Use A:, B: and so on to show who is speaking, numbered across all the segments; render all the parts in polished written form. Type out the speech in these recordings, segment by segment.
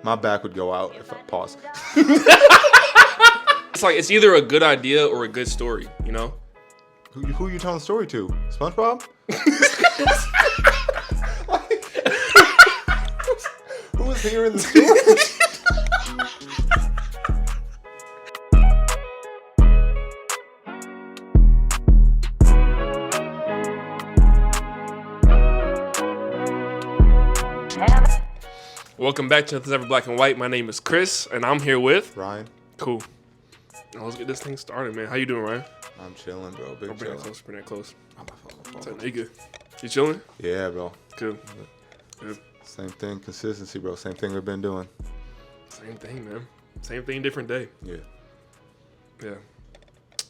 A: My back would go out if I pause.
B: It's like it's either a good idea or a good story, you know?
A: Who you telling the story to? SpongeBob? Who was hearing the story?
B: Welcome back to Nothing's Ever Black and White. My name is Chris, and I'm here with
A: Ryan.
B: Cool. Now let's get this thing started, man. How you doing, Ryan?
A: I'm chilling, bro. Big
B: Bring
A: chilling.
B: that close. Bring that close.
A: Oh, my fault.
B: You good? You chilling?
A: Yeah, bro.
B: Good. Good.
A: Same thing. Consistency, bro. Same thing we've been doing.
B: Same thing, man. Same thing, different day.
A: Yeah.
B: Yeah.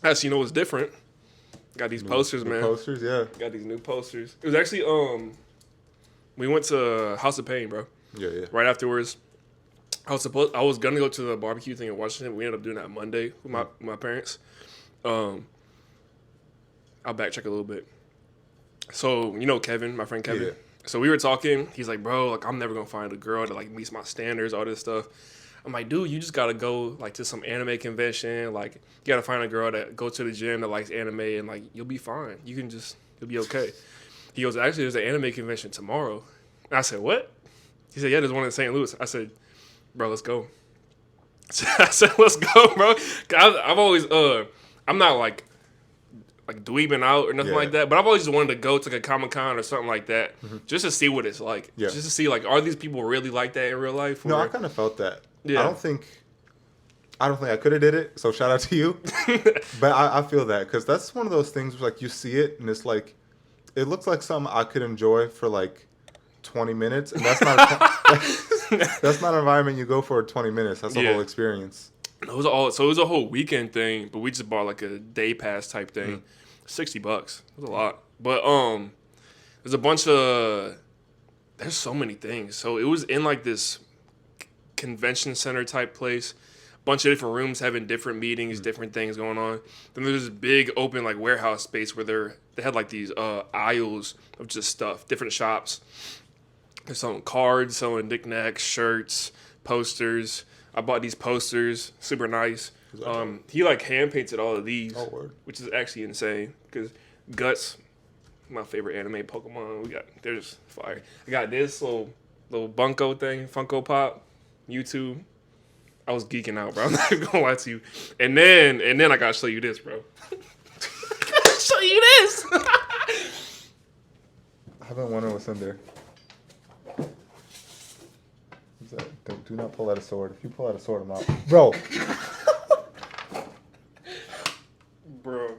B: Actually, you know what's different? Got these posters, man.
A: Posters, yeah.
B: Got these new posters. It was actually we went to House of Pain, bro.
A: Yeah.
B: Right afterwards, I was gonna go to the barbecue thing in Washington. But we ended up doing that Monday with my parents. I'll backtrack a little bit. So you know Kevin, my friend Kevin.
A: Yeah.
B: So we were talking. He's like, bro, like I'm never gonna find a girl that like meets my standards, all this stuff. I'm like, dude, you just gotta go like to some anime convention. Like you gotta find a girl that go to the gym that likes anime, and like you'll be fine. You'll be okay. He goes, actually, there's an anime convention tomorrow. And I said, what? He said, yeah, there's one in St. Louis. I said, bro, let's go. I said, let's go, bro. I've always, I'm not like dweebing out or nothing like that, but I've always just wanted to go to like a Comic-Con or something like that just to see what it's like. Yeah. Just to see, like, are these people really like that in real life?
A: No, I kind of felt that.
B: Yeah.
A: I don't think I could have did it, so shout out to you. But I feel that, because that's one of those things where, like, you see it, and it's like, it looks like something I could enjoy for, like, 20 minutes, and that's not that's not an environment you go for 20 minutes. That's a whole experience.
B: It was a whole weekend thing, but we just bought like a day pass type thing. $60. It was a lot. But there's a bunch of there's so many things. So it was in like this convention center type place. Bunch of different rooms having different meetings, different things going on. Then there's this big open like warehouse space where they had like these aisles of just stuff, different shops. They're selling cards, selling knickknacks, shirts, posters. I bought these posters, super nice. He like hand painted all of these, which is actually insane. Because Guts, my favorite anime Pokemon, they're just fire. I got this little Bunko thing, Funko Pop, YouTube. I was geeking out, bro. I'm not even gonna lie to you. And then I gotta show you this, bro. Show you this.
A: I've been wondering what's in there. Do not pull out a sword. If you pull out a sword, I'm out. Bro.
B: Bro.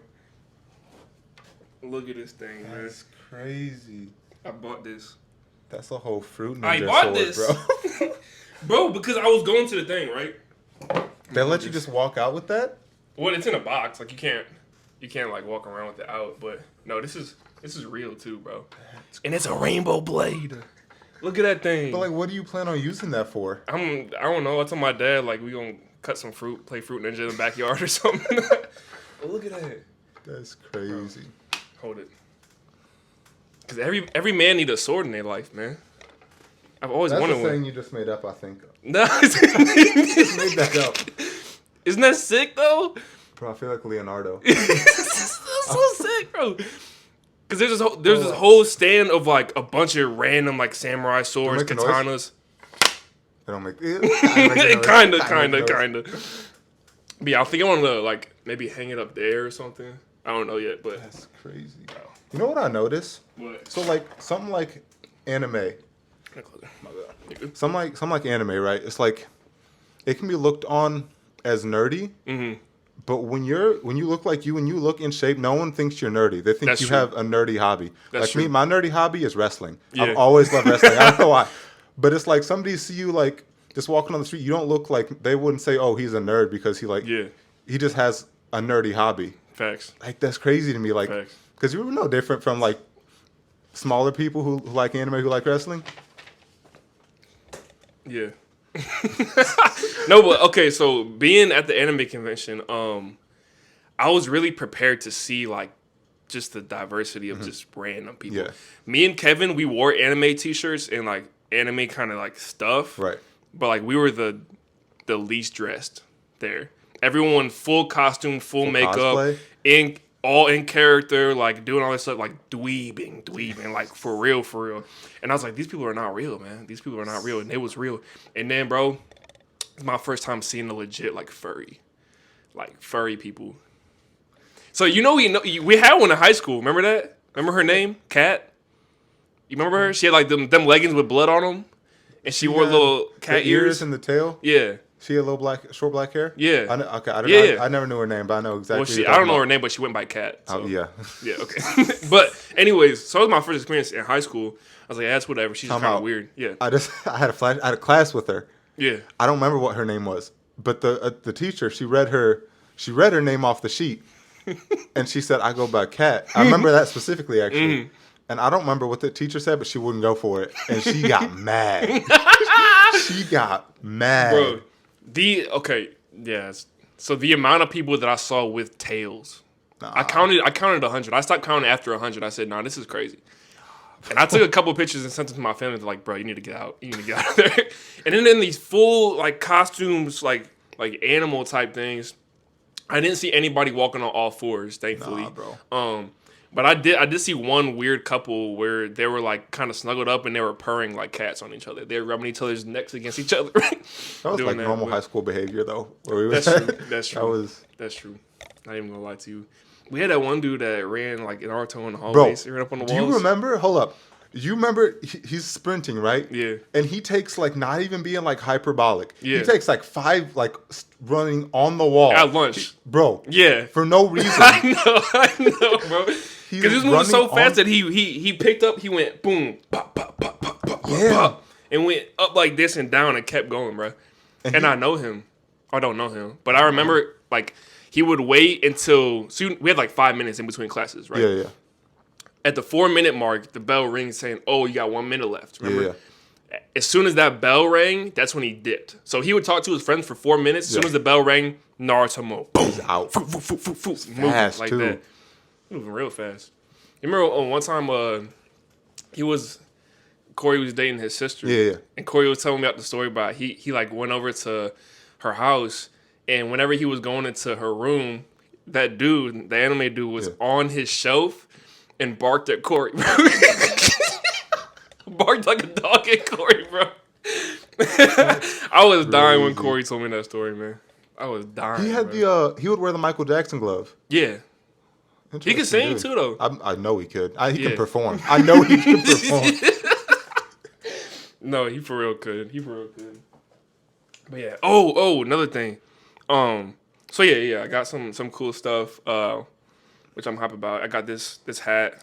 B: Look at this thing, man.
A: That's crazy.
B: I bought this.
A: That's a whole fruit ninja
B: I bought
A: sword,
B: this.
A: bro.
B: Bro, because I was going to the thing, right?
A: They let you just walk out with that?
B: Well, it's in a box. Like you can't like walk around with it out. But no, this is real too, bro. And it's a rainbow blade. Look at that thing.
A: But like, what do you plan on using that for?
B: I don't know. I told my dad like we gonna cut some fruit, play Fruit Ninja in the backyard or something. But look at that.
A: That's crazy.
B: Bro, hold it. Cause every man need a sword in their life, man. I've always wanted one.
A: That's a saying you just made up, I think.
B: No,
A: you just made that up.
B: Isn't that sick though?
A: Bro, I feel like Leonardo.
B: That's so sick, bro. Cause there's this whole stand of like a bunch of random like samurai swords, katanas.
A: They don't make it.
B: Kinda. But yeah, I think I want to like maybe hang it up there or something. I don't know yet, but
A: that's crazy. Bro. You know what I noticed?
B: What?
A: So like something like anime. Something like anime, right? It's like it can be looked on as nerdy. Mm-hmm. But when you look like you, when you look in shape, no one thinks you're nerdy. They think you have a nerdy hobby. Like me, my nerdy hobby is wrestling. Yeah. I've always loved wrestling. I don't know why. But it's like somebody see you like just walking on the street. You don't look like, they wouldn't say, oh, he's a nerd because he just has a nerdy hobby.
B: Facts.
A: Like that's crazy to me. Like, because you were no different from like smaller people who like anime, who like wrestling.
B: Yeah. No, but okay, so being at the anime convention, I was really prepared to see like just the diversity of just random people.
A: Yeah.
B: Me and Kevin, we wore anime t-shirts and like anime kind of like stuff.
A: Right.
B: But like we were the least dressed there. Everyone full costume, full makeup,
A: cosplay?
B: all in character, like doing all this stuff, like dweebing, like for real. And I was like, these people are not real, man. These people are not real, and it was real. And then, bro, it's my first time seeing a legit like furry people. So we had one in high school. Remember that? Remember her name, Kat? You remember her? She had like them leggings with blood on them, and she wore little cat ears
A: and the tail.
B: Yeah.
A: She had short black hair.
B: Yeah.
A: I never knew her name, but I know exactly.
B: Well, I don't know her name, but she went by Kat. So.
A: Oh yeah.
B: Yeah. Okay. But anyways, so it was my first experience in high school. I was like, that's whatever. She's kind of weird. Yeah.
A: I had a class with her.
B: Yeah.
A: I don't remember what her name was, but the teacher, she read her name off the sheet, and she said, "I go by Kat." I remember that specifically, actually. Mm-hmm. And I don't remember what the teacher said, but she wouldn't go for it, and she got mad. She got mad,
B: bro. So the amount of people that I saw with tails, I counted 100. I stopped counting after 100. I said, "Nah, this is crazy." And I took a couple pictures and sent them to my family. They're like, "Bro, you need to get out. You need to get out of there." And then in these full like costumes, like animal type things, I didn't see anybody walking on all fours, thankfully.
A: Nah, bro.
B: But I did see one weird couple where they were like kind of snuggled up and they were purring like cats on each other. They were rubbing each other's necks against each other.
A: That was like normal high school behavior, though.
B: That's true. That's true. Not even gonna lie to you. We had that one dude that ran like in Naruto in the hallways. He ran up on the walls.
A: Do you remember? Hold up. You remember he's sprinting, right?
B: Yeah.
A: And he takes like not even being like hyperbolic.
B: Yeah.
A: He takes like 5 like running on the wall.
B: At lunch.
A: Bro.
B: Yeah.
A: For no reason.
B: I know, bro. Because he was moving so fast that he picked up, he went boom, pop, pop, pop, pop, pop, pop, and went up like this and down and kept going, bro. And I know him. I don't know him. But I remember like he would wait until we had like 5 minutes in between classes, right?
A: Yeah.
B: At the 4-minute mark, the bell rings saying, "Oh, you got 1 minute left." Remember?
A: Yeah.
B: As soon as that bell rang, that's when he dipped. So he would talk to his friends for 4 minutes. As soon as the bell rang, Naruto mode. Boom.
A: He's out.
B: Moving like
A: too.
B: that. Moving real fast. You remember one time Corey was dating his sister.
A: Yeah.
B: And Corey was telling me about the story about he like went over to her house, and whenever he was going into her room, that dude, the anime dude, was on his shelf and barked at Corey, bro. Barked like a dog at Corey, bro. I was dying when Corey told me that story, man. I was dying.
A: He had he would wear the Michael Jackson glove.
B: Yeah. He could sing too, though.
A: I know he could. He can perform. I know he can perform.
B: No, he for real could. But yeah. Oh, another thing. So yeah, I got some cool stuff, which I'm happy about. I got this hat,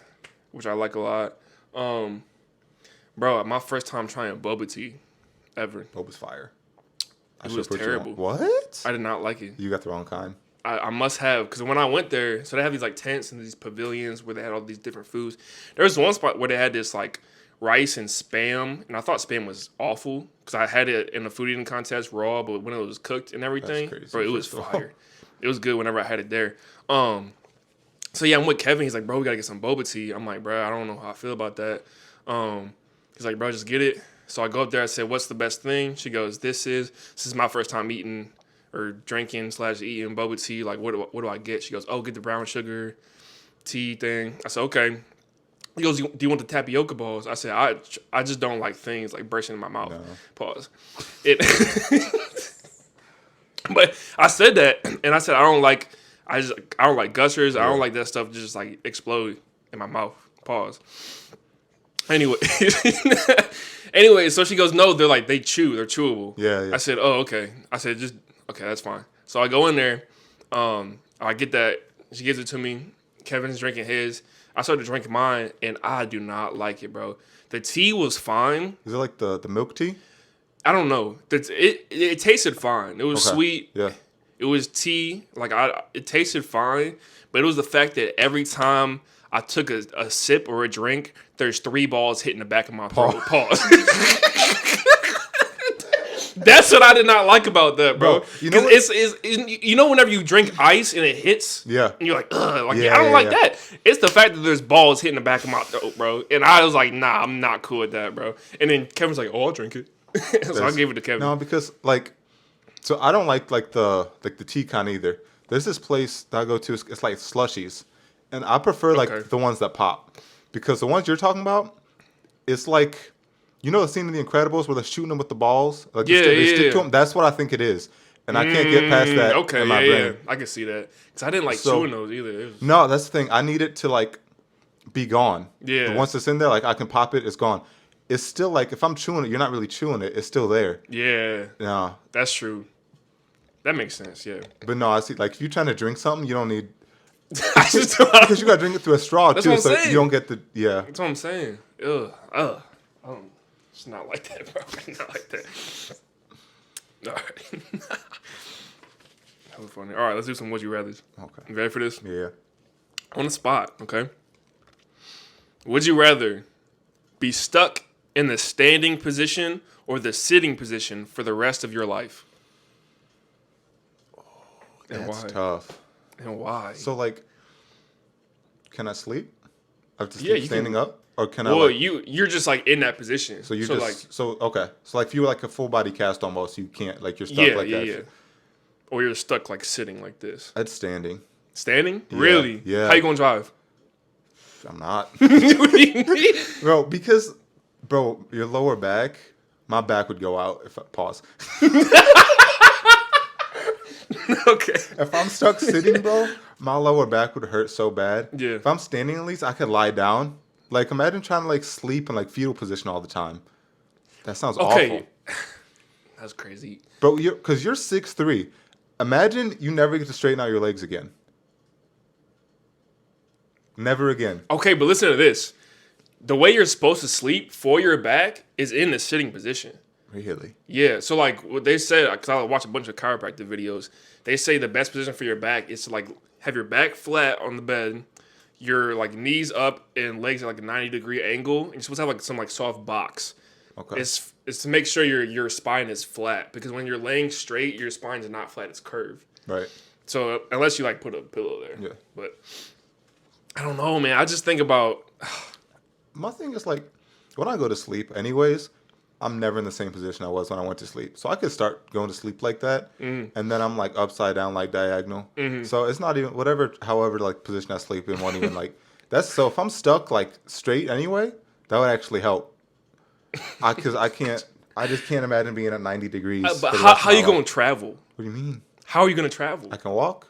B: which I like a lot. Bro, my first time trying Boba Tea ever.
A: Boba's fire.
B: It was terrible.
A: What?
B: I did not like it.
A: You got the wrong kind.
B: I must have, because when I went there, so they have these like tents and these pavilions where they had all these different foods. There was one spot where they had this like rice and Spam, and I thought Spam was awful because I had it in a food eating contest raw, but when it was cooked and everything, bro, it was fire. It was good whenever I had it there. So yeah, I'm with Kevin. He's like, bro, we gotta get some boba tea. I'm like, bro, I don't know how I feel about that. He's like, bro, just get it. So I go up there. I said, what's the best thing? She goes, this is my first time eating or drinking / eating boba tea. Like, what do I get? She goes, oh, get the brown sugar tea thing. I said, okay. He goes, do you want the tapioca balls? I said, I just don't like things like bursting in my mouth. No. Pause. But I said that, and I said I don't like gushers. Yeah. I don't like that stuff just like explode in my mouth. Pause. Anyway, so she goes, no, they're chewable.
A: Yeah.
B: I said, oh, okay. I said, just okay, that's fine. So I go in there, I get that. She gives it to me. Kevin's drinking his. I started drinking mine, and I do not like it, bro. The tea was fine.
A: Is it like the milk tea?
B: I don't know. It tasted fine. It was sweet.
A: Yeah.
B: It was tea. It tasted fine, but it was the fact that every time I took a sip or a drink, there's 3 balls hitting the back of my throat. Pause. That's what I did not like about that, bro.
A: You know,
B: you know, whenever you drink ice and it hits,
A: yeah,
B: and you're like, ugh, like I don't like that. It's the fact that there's balls hitting the back of my throat, bro. And I was like, nah, I'm not cool with that, bro. And then Kevin's like, oh, I'll drink it. So I gave it to Kevin.
A: No, because like, so I don't like the tea kind either. There's this place that I go to. It's like slushies, and I prefer like the ones that pop, because the ones you're talking about, it's like, you know the scene in The Incredibles where they're shooting them with the balls? Like they stick to them? That's what I think it is. And I can't get past that in my brain.
B: Yeah. I can see that. Because I didn't like chewing those either.
A: No, that's the thing. I need it to, like, be gone.
B: Yeah.
A: But once it's in there, like, I can pop it, it's gone. It's still, like, if I'm chewing it, you're not really chewing it. It's still there.
B: Yeah.
A: No.
B: That's true. That makes sense, yeah.
A: But no, I see, like, if you're trying to drink something, you don't need... because you got to drink it through a straw,
B: that's
A: too, so you don't get the... Yeah.
B: That's what I'm saying. It's not like that, bro. Not like that. All right. That was funny. All right, let's do some Would You Rathers.
A: Okay.
B: You ready for this?
A: Yeah.
B: On the spot, okay? Would you rather be stuck in the standing position or the sitting position for the rest of your life?
A: That's tough.
B: And why?
A: So, like, can I sleep? I have to sleep standing up? Or can I?
B: Well, you're just like in that position.
A: So you're okay. So like if you're like a full body cast almost, you can't, like, you're stuck like that. Yeah.
B: Or you're stuck like sitting like this.
A: That's standing.
B: Standing?
A: Yeah,
B: really?
A: Yeah.
B: How you gonna drive?
A: I'm not.
B: What do you mean?
A: Bro, your lower back, my back would go out if I pause.
B: Okay.
A: If I'm stuck sitting, bro, my lower back would hurt so bad.
B: Yeah.
A: If I'm standing, at least I could lie down. Like, imagine trying to, like, sleep in, like, fetal position all the time. That sounds awful.
B: That's crazy.
A: Bro, because you're 6'3". Imagine you never get to straighten out your legs again. Never again.
B: Okay, but listen to this. The way you're supposed to sleep for your back is in the sitting position.
A: Really?
B: Yeah. So, like, what they said, because I watch a bunch of chiropractic videos, they say the best position for your back is to, like, have your back flat on the bed, your, like, knees up and legs at, like, a 90-degree angle, and you're supposed to have, like, some, like, soft box.
A: Okay.
B: It's to make sure your spine is flat, because when you're laying straight, your spine is not flat; it's curved.
A: Right.
B: So unless you, like, put a pillow there.
A: Yeah.
B: But I don't know, man. I just think about
A: my thing is, like, when I go to sleep, anyways, I'm never in the same position I was when I went to sleep. So I could start going to sleep like that, and then I'm, like, upside down, like, diagonal. So it's not even however, like, position I sleep in won't even, like, that's, so if I'm stuck, like, straight anyway, that would actually help. Because I just can't imagine being at 90 degrees.
B: But how are you going to travel?
A: What do you mean?
B: How are you going to travel?
A: I can walk.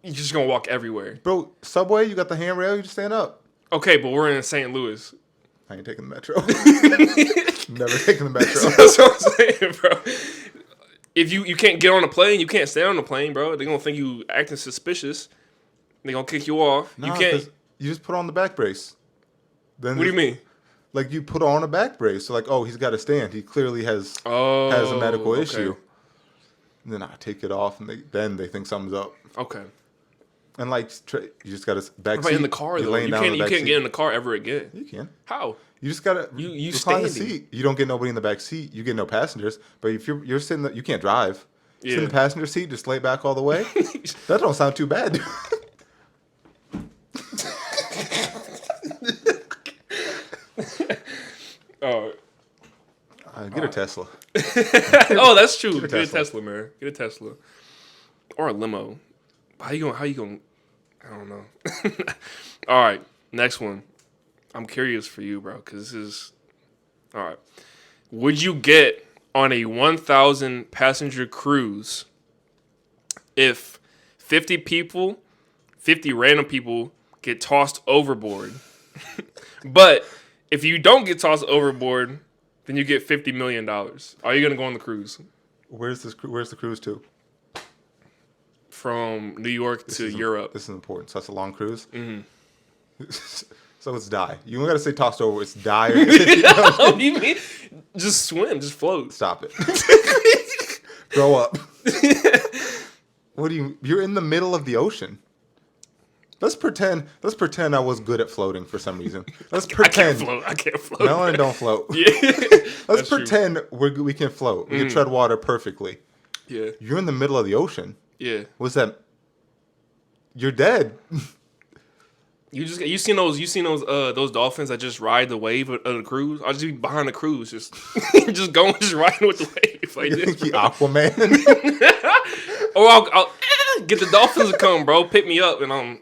B: You're just going to walk everywhere.
A: Bro, subway, you got the handrail, you just stand up.
B: Okay, but we're in St. Louis.
A: I ain't taking the metro. Never taking the metro.
B: That's what I'm saying, bro. If you can't get on a plane, you can't stay on the plane, bro. They're going to think you acting suspicious. They're going to kick you off.
A: Nah,
B: you can't.
A: You just put on the back brace. Then
B: what do you mean?
A: Like, you put on a back brace. So, like, oh, he's got to stand. He clearly has a medical issue. And then I take it off, and then they think something's up.
B: Okay.
A: And, like, you just got to back
B: seat. In the car, though. You can't get in the car ever again.
A: You can.
B: How?
A: You just got to
B: you
A: recline the seat. You don't get nobody in the back seat. You get no passengers. But if you're sitting you can't drive. Yeah. Sit in the passenger seat, just lay back all the way. That don't sound too bad, dude. Get a Tesla.
B: Oh, that's true. Get a Tesla, man. Get a Tesla. Or a limo. How you going? I don't know. All right, next one. I'm curious for you, bro, because this is... All right. Would you get on a 1,000 passenger cruise if 50 random people get tossed overboard? But if you don't get tossed overboard, then you get $50 million. Are you going to go on the cruise?
A: Where's the cruise to?
B: From New York to Europe.
A: This is important. So that's a long cruise? Mm-hmm. So it's die. You don't got to say tossed over. It's die.
B: What do you mean? Just swim. Just float.
A: Stop it. Grow up. What do you... You're in the middle of the ocean. Let's pretend I was good at floating for some reason. Let's pretend.
B: I can't float.
A: Melon don't float.
B: Yeah.
A: Let's pretend we can float. We can tread water perfectly.
B: Yeah.
A: You're in the middle of the ocean.
B: Yeah.
A: What's that? You're dead.
B: You seen those dolphins that just ride the wave of the cruise? I'll just be behind the cruise, just just riding with the wave like this.
A: Think Aquaman?
B: Or I'll get the dolphins to come, bro, pick me up, and I'm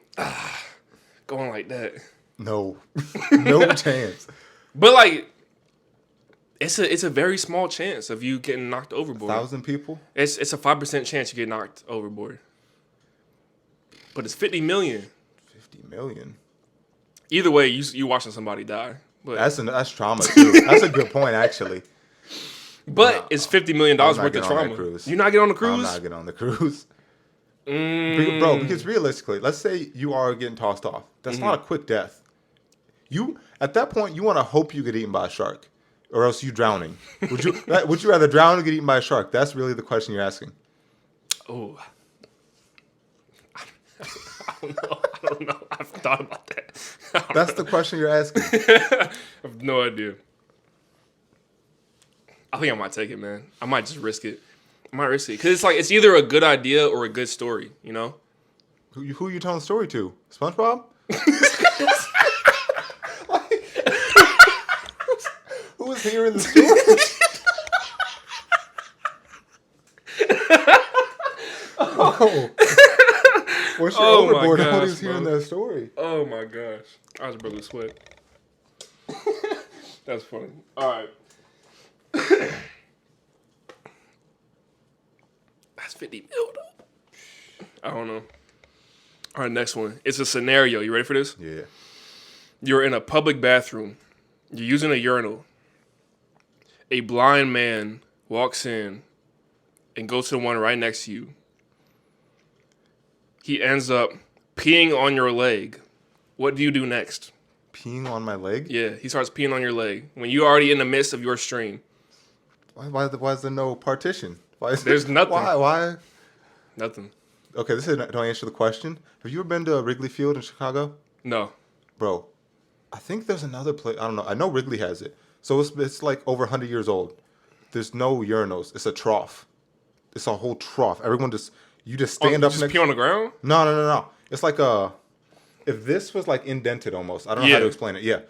B: going like that.
A: No chance.
B: But like, it's a very small chance of you getting knocked overboard.
A: 1,000 people?
B: It's a 5% chance you get knocked overboard. But it's 50 million.
A: 50 million.
B: Either way, you watching somebody die. But
A: that's trauma too. That's a good point, actually.
B: But it's $50 million worth of trauma. You not get on the cruise?
A: I'm not getting on the cruise. Bro, because realistically, let's say you are getting tossed off. That's not a quick death. At that point, you want to hope you get eaten by a shark, or else you drowning. Would you rather drown or get eaten by a shark? That's really the question you're asking.
B: Oh. I don't know. I've thought about that.
A: That's the question you're asking.
B: I have no idea. I think I might take it, man. I might just risk it. Because it's either a good idea or a good story, you know?
A: Who you telling the story to? SpongeBob? Who is hearing the story? Oh. What's your overboard? Nobody's hearing that story.
B: Oh my gosh. I was barely sweat. That's funny. All right. That's 50 mil though. I don't know. All right, next one. It's a scenario. You ready for this?
A: Yeah.
B: You're in a public bathroom. You're using a urinal. A blind man walks in and goes to the one right next to you. He ends up peeing on your leg. What do you do next?
A: Peeing on my leg?
B: Yeah, he starts peeing on your leg when you're already in the midst of your stream.
A: Why is there no partition?
B: There's nothing.
A: Why?
B: Nothing.
A: Okay, don't answer the question. Have you ever been to Wrigley Field in Chicago?
B: No.
A: Bro, I think there's another place. I don't know. I know Wrigley has it. So it's like over 100 years old. There's no urinals. It's a trough. It's a whole trough. Everyone you just stand up.
B: Just pee on the ground?
A: No. It's like if this was like indented almost. I don't know how to explain it. Yeah.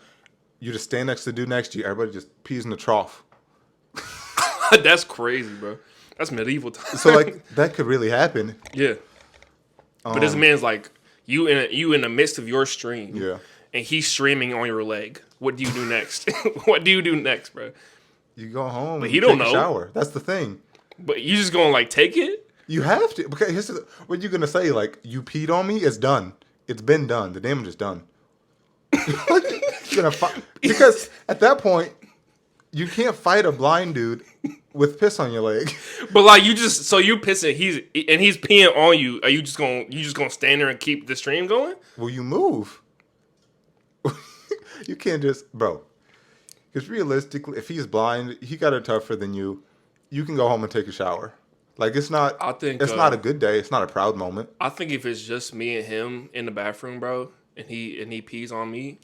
A: You just stand next to the dude next to you. Everybody just pees in the trough.
B: That's crazy, bro. That's medieval times.
A: So like that could really happen.
B: Yeah. But this man's like you in the midst of your stream.
A: Yeah.
B: And he's streaming on your leg. What do you do next? What do you do next, bro?
A: You go home.
B: But he don't know.
A: Take a shower. That's the thing.
B: But you just gonna like take it?
A: You have to. Okay, what you gonna say? Like you peed on me? It's done. It's been done. The damage is done. You're gonna fight because at that point you can't fight a blind dude with piss on your leg.
B: But like you pissing, he's peeing on you. Are you just gonna stand there and keep the stream going?
A: Will you move? You can't just, bro. Because realistically, if he's blind, he got it tougher than you. You can go home and take a shower. Like it's not.
B: I think
A: it's not a good day. It's not a proud moment.
B: I think if it's just me and him in the bathroom, bro, and he pees on me.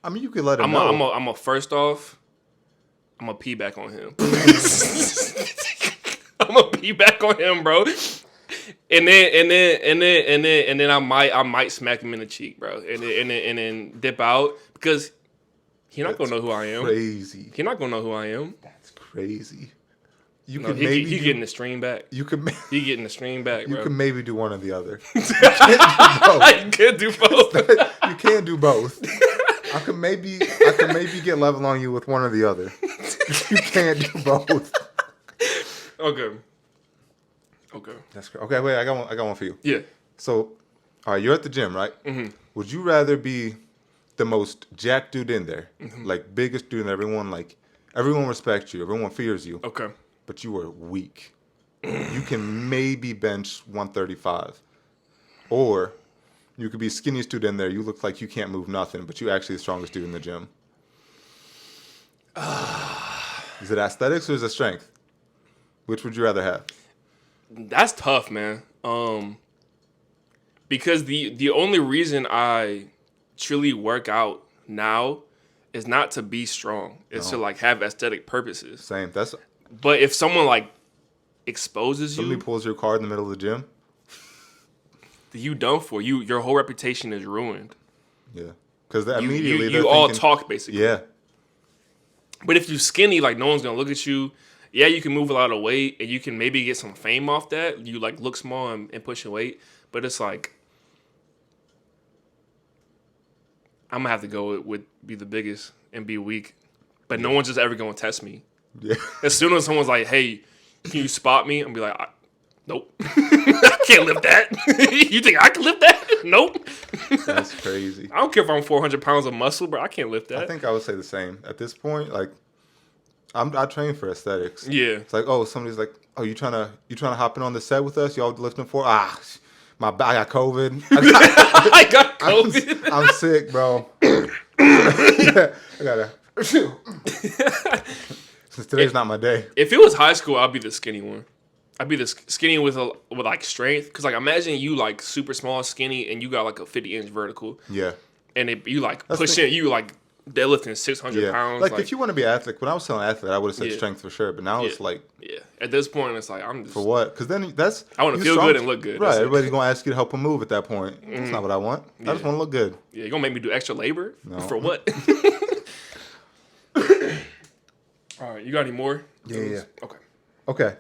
A: I mean, you could let him know.
B: I'm a first off. I'm gonna pee back on him. I'm gonna pee back on him, bro. And then I might smack him in the cheek, bro. And then dip out because he's not gonna know who I am.
A: Crazy.
B: He's not gonna know who I am.
A: That's crazy. He
B: getting the stream back.
A: He
B: getting the stream back, bro.
A: You can maybe do one or the other.
B: You can't do both.
A: You can't do both. I could maybe get level on you with one or the other. You can't do both.
B: Okay.
A: That's great. Okay, wait. I got one for you.
B: Yeah.
A: So, all right, you're at the gym, right? Mm-hmm. Would you rather be the most jacked dude in there, like biggest dude, and everyone respects you, everyone fears you?
B: Okay.
A: But you are weak. You can maybe bench 135, or you could be skinniest dude in there. You look like you can't move nothing, but you're actually the strongest dude in the gym. Is it aesthetics or is it strength? Which would you rather have?
B: That's tough, man. Because the only reason I truly work out now is not to be strong. It's to like have aesthetic purposes.
A: Same.
B: But if someone like exposes
A: somebody pulls your card in the middle of the gym,
B: you done for. Your whole reputation is ruined.
A: Yeah. Because immediately
B: you all talk basically.
A: Yeah.
B: But if you're skinny, like no one's gonna look at you. Yeah, you can move a lot of weight and you can maybe get some fame off that. You like look small and pushing weight, but it's like I'm gonna have to go with be the biggest and be weak. But no one's just ever gonna test me.
A: Yeah.
B: As soon as someone's like, "Hey, can you spot me?" I'm be like, "Nope, I can't lift that." You think I can lift that? Nope.
A: That's crazy.
B: I don't care if I'm 400 pounds of muscle, bro. I can't lift that.
A: I think I would say the same at this point. Like, I train for aesthetics.
B: Yeah.
A: It's like, oh, somebody's like, oh, you trying to hop in on the set with us? Y'all lifting for? I got COVID.
B: I got COVID.
A: I'm sick, bro. Yeah, I gotta. Since today's not my day.
B: If it was high school, I'd be the skinny one. I'd be the skinny with like strength. Cause like imagine you like super small, skinny, and you got like a 50-inch vertical.
A: Yeah.
B: And you like pushing, you like deadlifting 600 pounds.
A: Like if you want to be athletic, when I was still an athlete, I would have said strength for sure. But now it's like,
B: at this point, it's like I'm just
A: for what? Because then
B: I want to feel good and look good.
A: Right. Everybody's gonna ask you to help them move at that point. That's not what I want. I just want to look good.
B: Yeah, you're gonna make me do extra labor?
A: No.
B: For what? All right, you got any more?
A: Yeah.
B: Okay.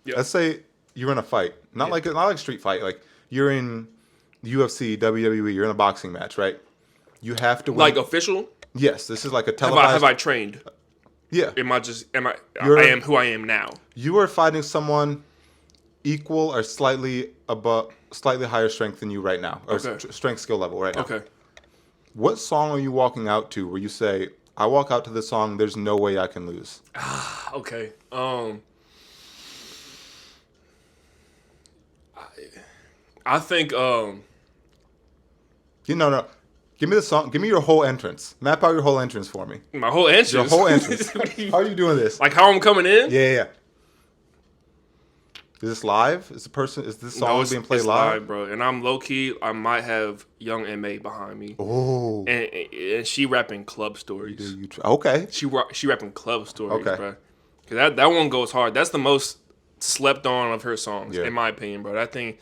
A: Yep. Let's say you're in a fight, not like a street fight. Like you're in UFC, WWE. You're in a boxing match, right? You have to win.
B: Like official?
A: Yes, this is like a televised.
B: Have I trained?
A: Yeah.
B: I am who I am now.
A: You are fighting someone equal or slightly higher strength than you right now, or strength skill level right now.
B: Okay.
A: What song are you walking out to where you say, I walk out to this song, there's no way I can lose?
B: Okay. I think
A: No. Give me the song. Give me your whole entrance. Map out your whole entrance for me.
B: My whole entrance?
A: Your whole entrance. How are you doing this?
B: Like how I'm coming in?
A: Yeah. Is this live? Is this song being played live?
B: Bro? And I'm low key. I might have Young M.A. behind me.
A: Oh.
B: And she rapping club stories.
A: Okay.
B: She rapping club stories,
A: okay.
B: Bro. Cause that one goes hard. That's the most slept on of her songs, in my opinion, bro. That thing,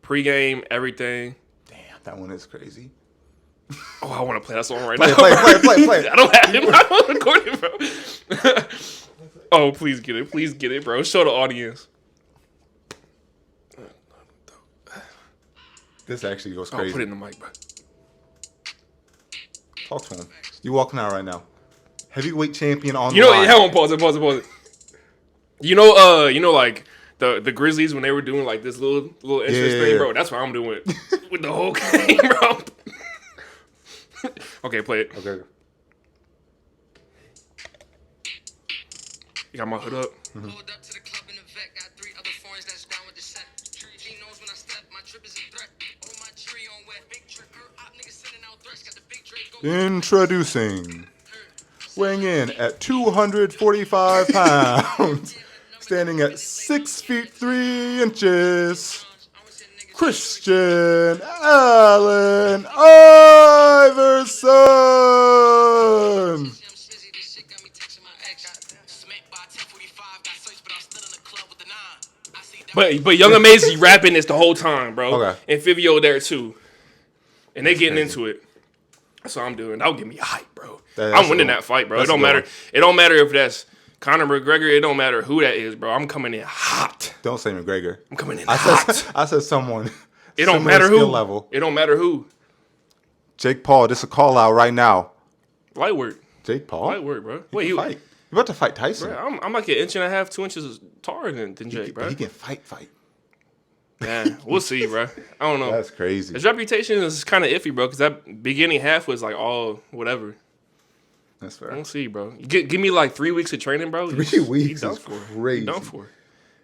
B: pregame, everything.
A: Damn, that one is crazy.
B: Oh, I want to play that song right now.
A: Play it.
B: I don't have it. I don't record it, bro. Oh, please get it. Please get it, bro. Show the audience.
A: This actually goes crazy.
B: Oh, put it in the mic, bro.
A: Talk to him. You walking out right now. Heavyweight champion on
B: the line. Hold on, pause it. You know, like the Grizzlies when they were doing like this little entrance thing, bro. That's what I'm doing with the whole game, bro. Okay, play it.
A: Okay.
B: You got my hood up.
A: Mm-hmm.
C: Pulled up to the club in the vet, got 3 other foreigns that's down with the set. She knows when I step, my trip is a threat. Oh, my tree on wet, big trip. Niggas sending out threats, got the big Drake.
A: Introducing, weighing in at 245 pounds, standing at 6 feet 3 inches, Christian Allen Iverson.
B: But Young Amazing rapping this the whole time, bro.
A: Okay.
B: And Fivio there too. And they getting into it. That's what I'm doing. That'll get me hype, bro. I'm winning that fight, bro. It don't matter. It don't matter if that's Conor McGregor. It don't matter who that is, bro. I'm coming in hot.
A: Don't say McGregor.
B: I'm coming in hot.
A: I said someone.
B: It don't matter who.
A: Level.
B: It don't matter who.
A: Jake Paul, this is a call out right now.
B: Light work.
A: Jake Paul?
B: Light work, bro. Wait,
A: you about to fight Tyson?
B: Bro, I'm like an inch and a half, 2 inches taller than Jake, bro.
A: He can fight.
B: Yeah, we'll see, bro. I don't know.
A: That's crazy.
B: His reputation is kind of iffy, bro, because that beginning half was like all whatever.
A: That's fair.
B: We'll see, bro. Give me like 3 weeks of training, bro.
A: 3 weeks is crazy.
B: He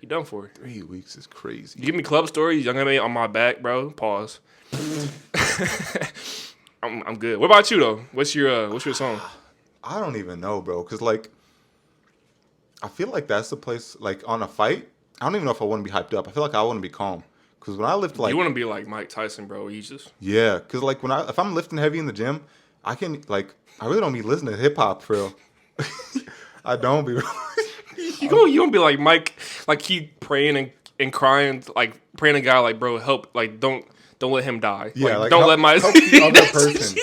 B: done for.
A: 3 weeks is crazy.
B: You give me club stories, Young M.A. on my back, bro. Pause. I'm good. What about you though? What's your song?
A: I don't even know, bro. Cause like, I feel like that's the place. Like on a fight, I don't even know if I want to be hyped up. I feel like I want to be calm. Because when I lift like,
B: you want to be like Mike Tyson, bro. He's just
A: yeah. Because like if I'm lifting heavy in the gym, I can like I really don't be listening to hip hop for real. I don't be.
B: you gonna be like Mike, like keep praying and crying, like praying to God, like bro, help, like don't let him die.
A: Yeah,
B: like don't
A: help,
B: let my
A: help the other person.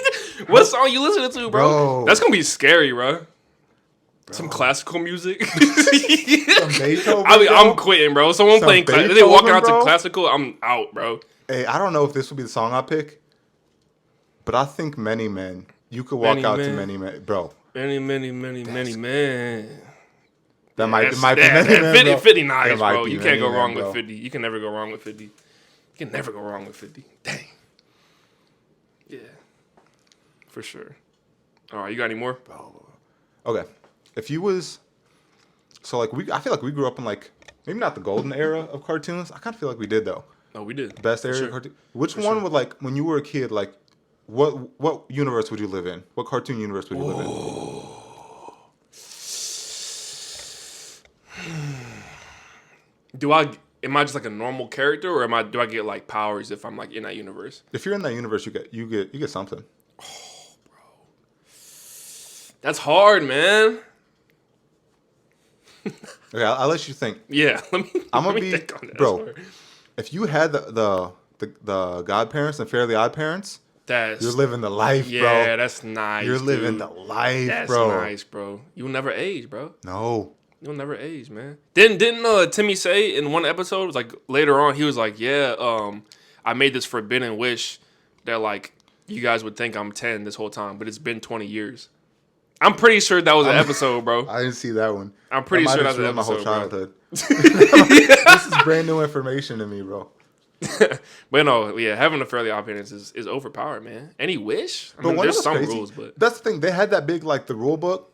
B: What song you listening to, bro? That's gonna be scary, bro. Some classical music.
A: Some Beethoven.
B: I'm quitting, bro. Someone playing if they walk out to classical, I'm out, bro.
A: Hey, I don't know if this would be the song I pick, but I think Many Men. You could walk out to Many Men, bro.
B: Many men.
A: That might be Many Men,
B: 50 nice, bro. You can't go wrong with 50. You can never go wrong with 50. You can never go wrong with 50. Dang. Yeah. For sure. All right, you got any more?
A: Okay. If you was so like I feel like we grew up in like maybe not the golden era of cartoons. I kind of feel like we did though.
B: No, we did.
A: Best era of cartoon. Which one would like when you were a kid like what universe would you live in? What cartoon universe would you live
B: in? Am I just like a normal character, or do I get like powers if I'm like in that universe?
A: If you're in that universe, you get something.
B: Oh, bro, that's hard, man.
A: Okay, I'll let you think.
B: Yeah,
A: I'm gonna be think on that, bro. If you had the godparents and Fairly Odd Parents, you're living the life, bro.
B: Yeah, that's nice.
A: You're living the life, bro.
B: That's nice, bro. You'll never age, bro.
A: No.
B: You'll never age, man. Didn't Timmy say in one episode, it was like later on, he was like, yeah, I made this forbidden wish that like you guys would think I'm 10 this whole time, but it's been 20 years. I'm pretty sure that was an episode, bro.
A: I didn't see that one.
B: I'm pretty sure that was an episode,
A: my whole childhood. This is brand new information to me, bro.
B: But no, yeah, having a Fairly Odd Parents is overpowered, man. Any wish? I mean, there's some rules, but
A: that's the thing. They had that big like the rule book,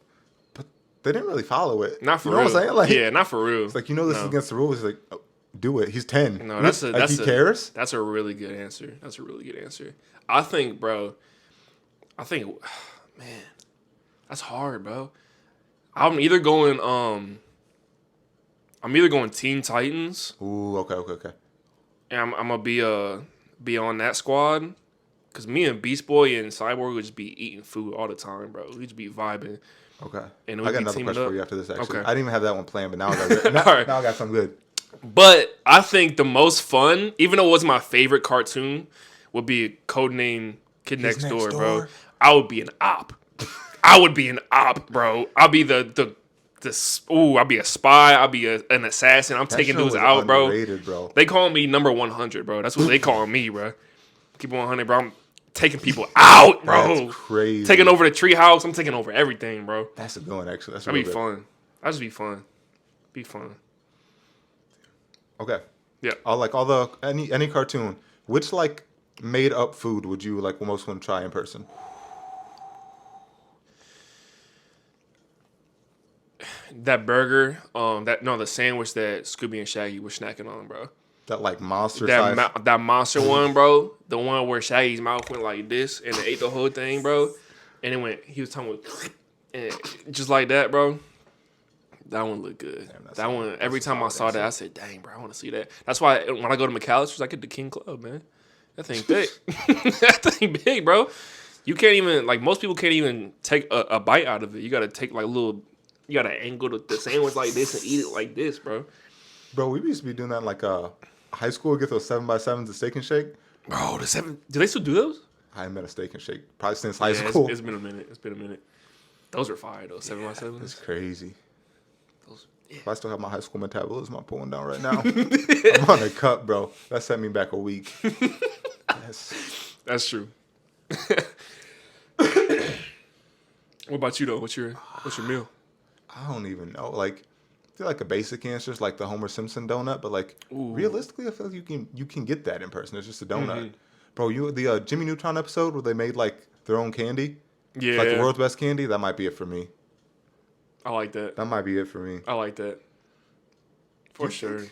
A: but they didn't really follow it.
B: Not for
A: real.
B: What
A: I'm saying? Like,
B: yeah, not for real.
A: It's like this is against the rules. It's like, oh, do it. He's 10.
B: No,
A: he cares.
B: That's a really good answer. I think, bro. Man, that's hard, bro. I'm either going Teen Titans.
A: Ooh, okay.
B: And I'm gonna be on that squad, cause me and Beast Boy and Cyborg would just be eating food all the time, bro. We'd just be vibing.
A: Okay.
B: And
A: I got another question for you after this. Actually,
B: okay.
A: I didn't even have that one planned, but now I got something good.
B: But I think the most fun, even though it wasn't my favorite cartoon, would be Codename Kid Next Door, bro. I would be an op. Bro. I'll be I'll be a spy. I'll be an assassin. I'm taking dudes out, bro. They call me number 100, bro. That's what they call me, bro. Keep it 100, bro. I'm taking people out, bro.
A: That's crazy.
B: Taking over the treehouse. I'm taking over everything, bro.
A: That's a good one, actually.
B: That'd be fun. That'd just be fun. Be fun.
A: Okay.
B: Yeah.
A: Any cartoon. Which like made up food would you like most want to try in person?
B: That burger, the sandwich that Scooby and Shaggy were snacking on, bro.
A: That like monster size?
B: That monster one, bro. The one where Shaggy's mouth went like this and it ate the whole thing, bro. And he was talking and just like that, bro. That one looked good. Damn, that one, every time I saw that, I said, dang, bro, I want to see that. That's why when I go to McAllister's, I get the King Club, man. That thing big. That thing big, bro. You can't even, like, most people can't even take a bite out of it. You got to take, like, you got to angle the sandwich like this and eat it like this, bro.
A: Bro, we used to be doing that in, like, high school, get those 7x7s, the Steak and Shake.
B: Bro, do they still do those?
A: I haven't met a Steak and Shake probably since high school.
B: It's been a minute. Those are fire, though, 7x7s.
A: That's crazy.
B: Yeah.
A: If I still have my high school metabolism, I'm pulling down right now. I'm on a cup, bro. That set me back a week.
B: That's true. What about you though? What's your meal?
A: I don't even know. Like, I feel like a basic answer is like the Homer Simpson donut, but like realistically, I feel like you can get that in person. It's just a donut, bro. The Jimmy Neutron episode where they made like their own candy.
B: Yeah,
A: it's like the world's best candy. That might be it for me.
B: I like that.
A: That might be it for me.
B: I like that. For sure.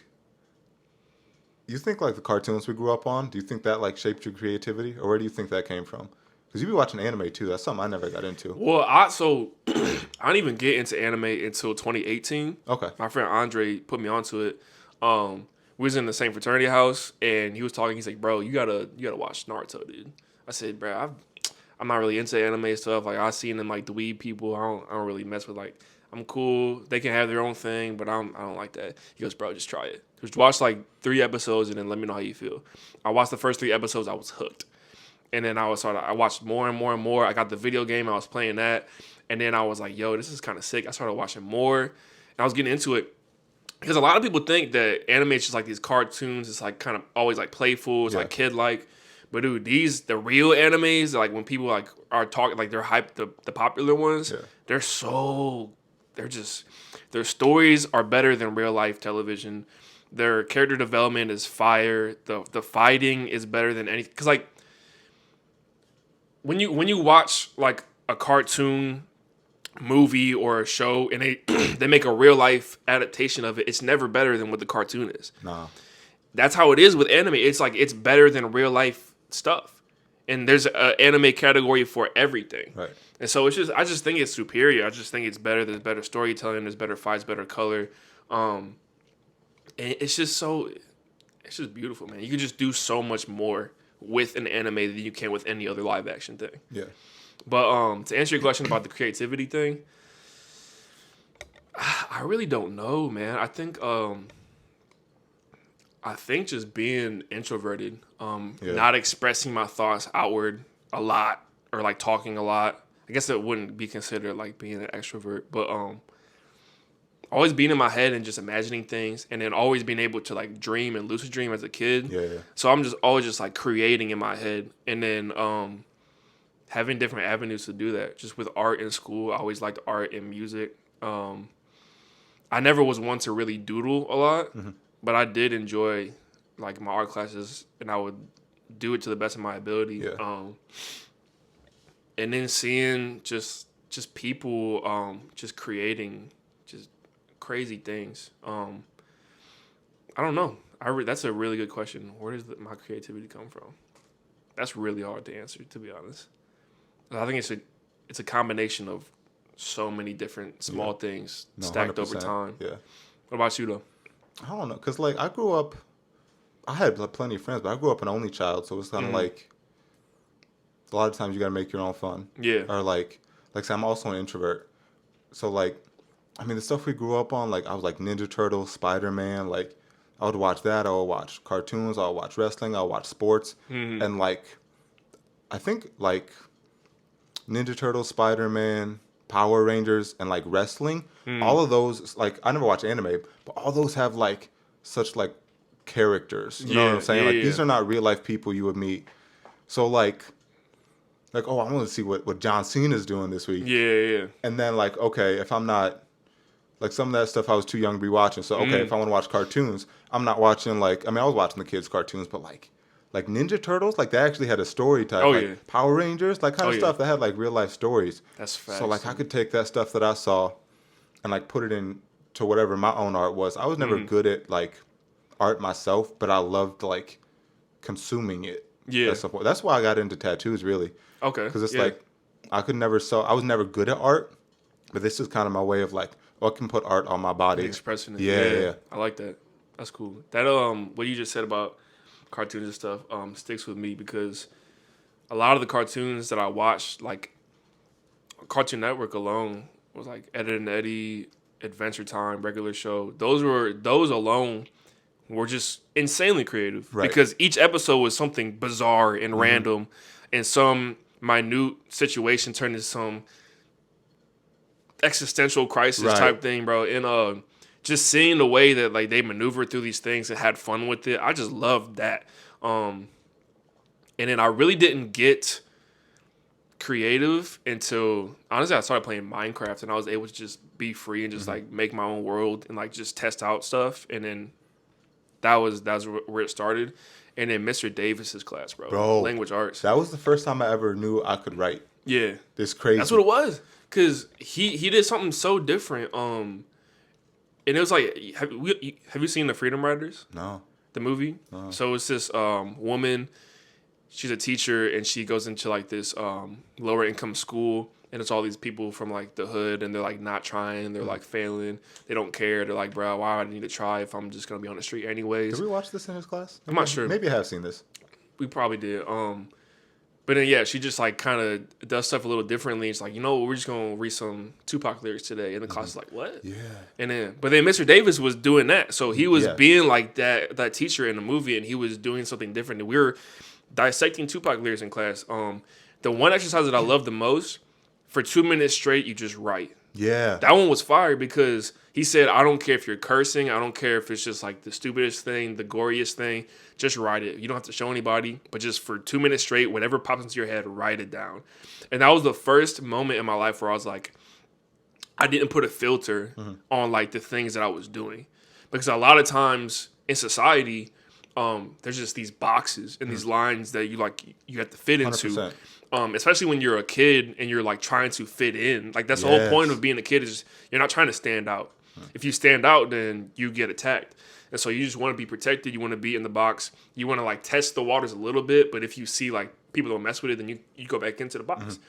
A: You think like the cartoons we grew up on, do you think that like shaped your creativity? Or where do you think that came from? Because you be watching anime too. That's something I never got into.
B: Well, I didn't even get into anime until 2018.
A: Okay.
B: My friend Andre put me onto it. we was in the same fraternity house, and he was talking. He's like, "Bro, you gotta watch Naruto, dude." I said, "Bro, I'm not really into anime stuff. Like I seen them like dweeb people. I don't really mess with like. I'm cool. They can have their own thing, but I don't like that." He goes, "Bro, just try it. Just watch like 3 episodes and then let me know how you feel." I watched the first 3 episodes. I was hooked, and then I watched more and more and more. I got the video game. I was playing that, and then I was like, "Yo, this is kind of sick." I started watching more, and I was getting into it. Because a lot of people think that anime is just like these cartoons. It's like kind of always like playful. It's like kid-like. But dude, the real animes, like when people like are talking, like they're hyped, the popular ones, they're their stories are better than real life television. Their character development is fire. The fighting is better than anything. Because like when you watch like a cartoon movie or a show and they make a real life adaptation of it, it's never better than what the cartoon is.
A: No.
B: That's how it is with anime. It's like it's better than real life stuff. And there's an anime category for everything.
A: Right.
B: And so I just think it's superior. I just think it's better. There's better storytelling, there's better fights, better color. And it's just beautiful, man. You can just do so much more with an anime than you can with any other live action thing.
A: Yeah.
B: But to answer your question about the creativity thing, I really don't know, man. I think just being introverted, not expressing my thoughts outward a lot or like talking a lot. I guess it wouldn't be considered like being an extrovert, but always being in my head and just imagining things, and then always being able to like dream and lucid dream as a kid.
A: Yeah.
B: So I'm just always just like creating in my head, and then having different avenues to do that. Just with art in school, I always liked art and music. I never was one to really doodle a lot, but I did enjoy like my art classes, and I would do it to the best of my ability.
A: Yeah.
B: And then seeing just people just creating just crazy things. I don't know. That's a really good question. Where does my creativity come from? That's really hard to answer, to be honest. I think it's a combination of so many different small things stacked
A: 100%.
B: over time.
A: Yeah.
B: What about you, though?
A: I don't know, because like I grew up, I had plenty of friends, but I grew up an only child, so it's kind of like a lot of times you got to make your own fun.
B: Yeah.
A: Or like say I'm also an introvert, so like, I mean the stuff we grew up on, like I was like Ninja Turtles, Spider-Man, like I would watch that. I would watch cartoons. I would watch wrestling. I would watch sports, and like I think like Ninja Turtles, Spider-Man, Power Rangers, and like wrestling, all of those, like I never watched anime, but all those have like such like characters. You know what I'm saying? Like these are not real life people you would meet. So like oh, I want to see what John Cena's doing this week.
B: Yeah.
A: And then like, okay, if I'm not like some of that stuff I was too young to be watching. So okay, if I want to watch cartoons, I'm not watching like, I mean I was watching the kids' cartoons, but like Ninja Turtles, like they actually had a story type. Like Power Rangers, like kind of stuff that had like real life stories.
B: That's facts.
A: So like I could take that stuff that I saw and like put it into whatever my own art was. I was never good at like art myself, but I loved like consuming it.
B: Yeah.
A: That's why I got into tattoos really.
B: Okay.
A: Because it's like I was never good at art, but this is kind of my way of like, I can put art on my body.
B: Expressing it.
A: Yeah.
B: I like that. That's cool. That what you just said about cartoons and stuff sticks with me, because a lot of the cartoons that I watched, like Cartoon Network alone, was like Ed, and Eddie, Adventure Time, Regular Show. Those alone were just insanely creative, because each episode was something bizarre and random, and some minute situation turned into some existential crisis type thing, bro. And just seeing the way that like they maneuvered through these things and had fun with it, I just loved that. And then I really didn't get creative until honestly I started playing Minecraft, and I was able to just be free and just like make my own world and like just test out stuff. And then that's where it started. And then Mr. Davis's class, bro, language arts.
A: That was the first time I ever knew I could write.
B: Yeah,
A: this crazy.
B: That's what it was. Cause he did something so different. And it was like, have you seen The Freedom Riders?
A: No.
B: The movie? So it's this woman, she's a teacher, and she goes into like this lower income school, and it's all these people from like the hood, and they're like not trying, they're like failing, they don't care, they're like, bro, why do I need to try if I'm just gonna be on the street anyways?
A: Did we watch this in his class?
B: I'm not sure.
A: Maybe I have seen this.
B: We probably did. But then, yeah, she just, like, kind of does stuff a little differently. It's like, you know what, we're just going to read some Tupac lyrics today. And the class is like, what?
A: Yeah.
B: But then Mr. Davis was doing that. So he was being, like, that teacher in the movie, and he was doing something different. And we were dissecting Tupac lyrics in class. The one exercise that I love the most, for 2 minutes straight, you just write.
A: Yeah.
B: That one was fire because he said, I don't care if you're cursing. I don't care if it's just like the stupidest thing, the goriest thing. Just write it. You don't have to show anybody, but just for 2 minutes straight, whatever pops into your head, write it down. And that was the first moment in my life where I was like, I didn't put a filter on like the things that I was doing. Because a lot of times in society, there's just these boxes and these lines that you have to fit into.
A: 100%.
B: Especially when you're a kid and you're like trying to fit in. Like that's the whole point of being a kid is you're not trying to stand out. If you stand out, then you get attacked. And so you just want to be protected. You want to be in the box. You want to like test the waters a little bit. But if you see like people don't mess with it, then you go back into the box.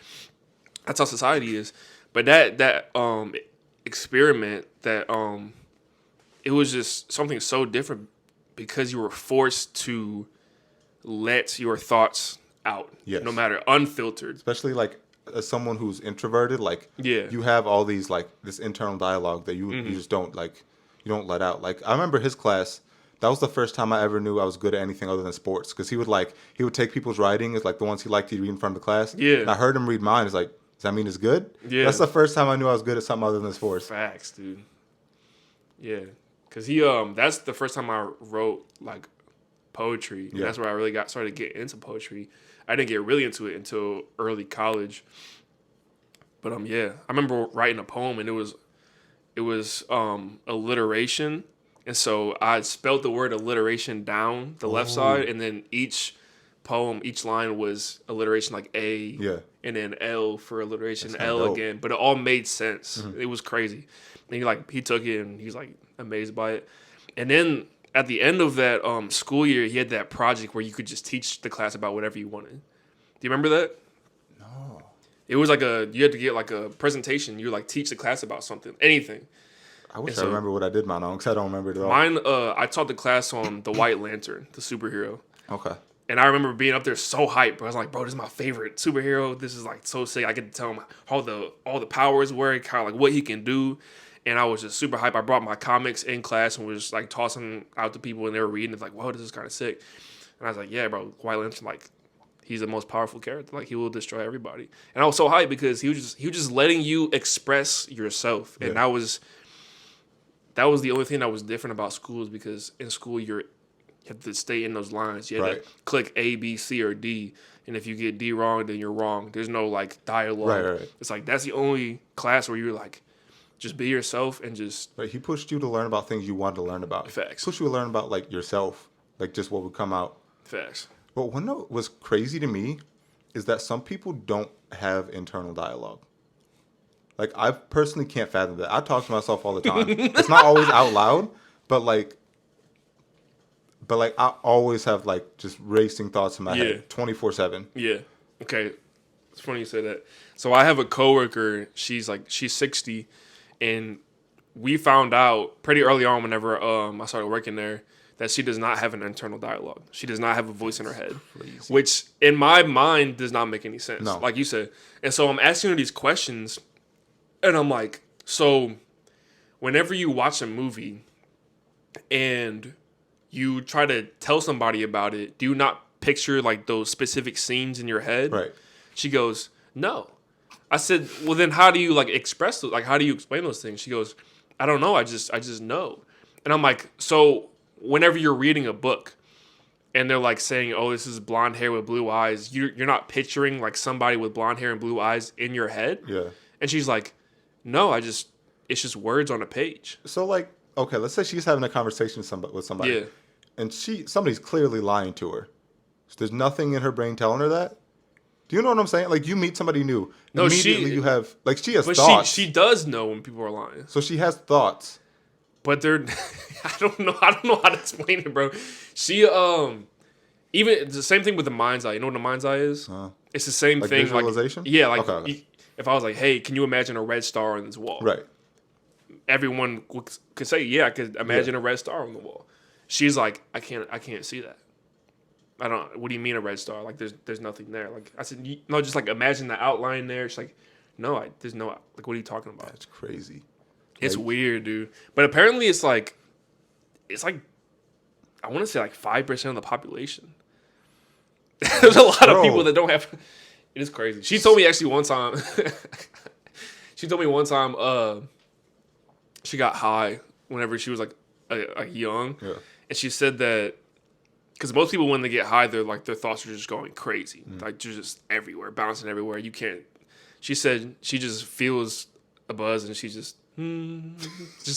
B: That's how society is. But that experiment, it was just something so different because you were forced to let your thoughts out, no matter, unfiltered.
A: Especially like as someone who's introverted, like you have all these like this internal dialogue that you just don't like, you don't let out. Like I remember his class. That was the first time I ever knew I was good at anything other than sports because he would take people's writing as like the ones he liked to read in front of the class. Yeah, and I heard him read mine. It's like, does that mean it's good? Yeah, that's the first time I knew I was good at something other than sports.
B: Facts, dude. Yeah, because that's the first time I wrote like poetry. And that's where I really started getting into poetry. I didn't get really into it until early college. But I remember writing a poem and it was alliteration. And so I spelled the word alliteration down the left side, and then each line was alliteration like A, and then L for alliteration, L dope. Again. But it all made sense. It was crazy. And he took it and he was like amazed by it. And then at the end of that school year, he had that project where you could just teach the class about whatever you wanted. Do you remember that?
A: No.
B: It was like you had to get like a presentation. You like teach the class about something, anything.
A: I wish I remember what I did mine on because I don't remember it at all.
B: Mine, I taught the class on the White Lantern, the superhero.
A: Okay.
B: And I remember being up there so hyped. I was like, bro, this is my favorite superhero. This is like so sick. I get to tell him all the powers were, kind of like what he can do. And I was just super hyped. I brought my comics in class and was just like tossing out to people and they were reading. It's like, whoa, this is kind of sick. And I was like, yeah, bro, White Lantern, like, he's the most powerful character. Like, he will destroy everybody. And I was so hyped because he was just letting you express yourself. And that was the only thing that was different about schools because in school you have to stay in those lines. You have to click A, B, C, or D. And if you get D wrong, then you're wrong. There's no like dialogue. Right. It's like that's the only class where you're like, just be yourself and just...
A: Right, he pushed you to learn about things you wanted to learn about.
B: Facts.
A: Pushed you to learn about, like, yourself. Like, just what would come out.
B: Facts.
A: But what was crazy to me is that some people don't have internal dialogue. Like, I personally can't fathom that. I talk to myself all the time. It's not always out loud, but I always have, like, just racing thoughts in my head 24/7.
B: Yeah. Okay. It's funny you say that. So I have a coworker. She's 60. And we found out pretty early on whenever I started working there that she does not have an internal dialogue. She does not have a voice in her head, which in my mind does not make any sense, like you said. And so I'm asking her these questions, and I'm like, so whenever you watch a movie and you try to tell somebody about it, do you not picture like those specific scenes in your head?
A: Right.
B: She goes, no. I said, well, then how do you like express those? Like, how do you explain those things? She goes, I don't know. I just know. And I'm like, so whenever you're reading a book and they're like saying, oh, this is blonde hair with blue eyes, you're not picturing like somebody with blonde hair and blue eyes in your head.
A: Yeah. And
B: she's like, no, it's just words on a page.
A: So like, okay, let's say she's having a conversation with somebody. Yeah. And somebody's clearly lying to her. So there's nothing in her brain telling her that. Do you know what I'm saying? Like, you meet somebody new. No, immediately you have... Like, she has thoughts.
B: She does know when people are lying.
A: So she has thoughts.
B: But they're... I don't know how to explain it, bro. She even it's the same thing with the mind's eye. You know what the mind's eye is? It's the same
A: like
B: thing.
A: Visualization?
B: Like, yeah, like
A: okay.
B: if I was like, hey, can you imagine a red star on this wall?
A: Right.
B: Everyone could say, yeah, I could imagine a red star on the wall. She's like, I can't see that. I don't. What do you mean a red star? Like, there's nothing there. Like I said, no, just like imagine the outline there. She's like, no, there's no. Like, what are you talking about?
A: That's crazy.
B: It's weird, dude. But apparently, it's like, I want to say like 5% of the population. There's a lot of people that don't have. It is crazy. She told me actually one time. She told me one time. She got high whenever she was like young, and she said that. Because most people, when they get high, they're like their thoughts are just going crazy, like they're just everywhere, bouncing everywhere. You can't. She said she just feels a buzz and she's just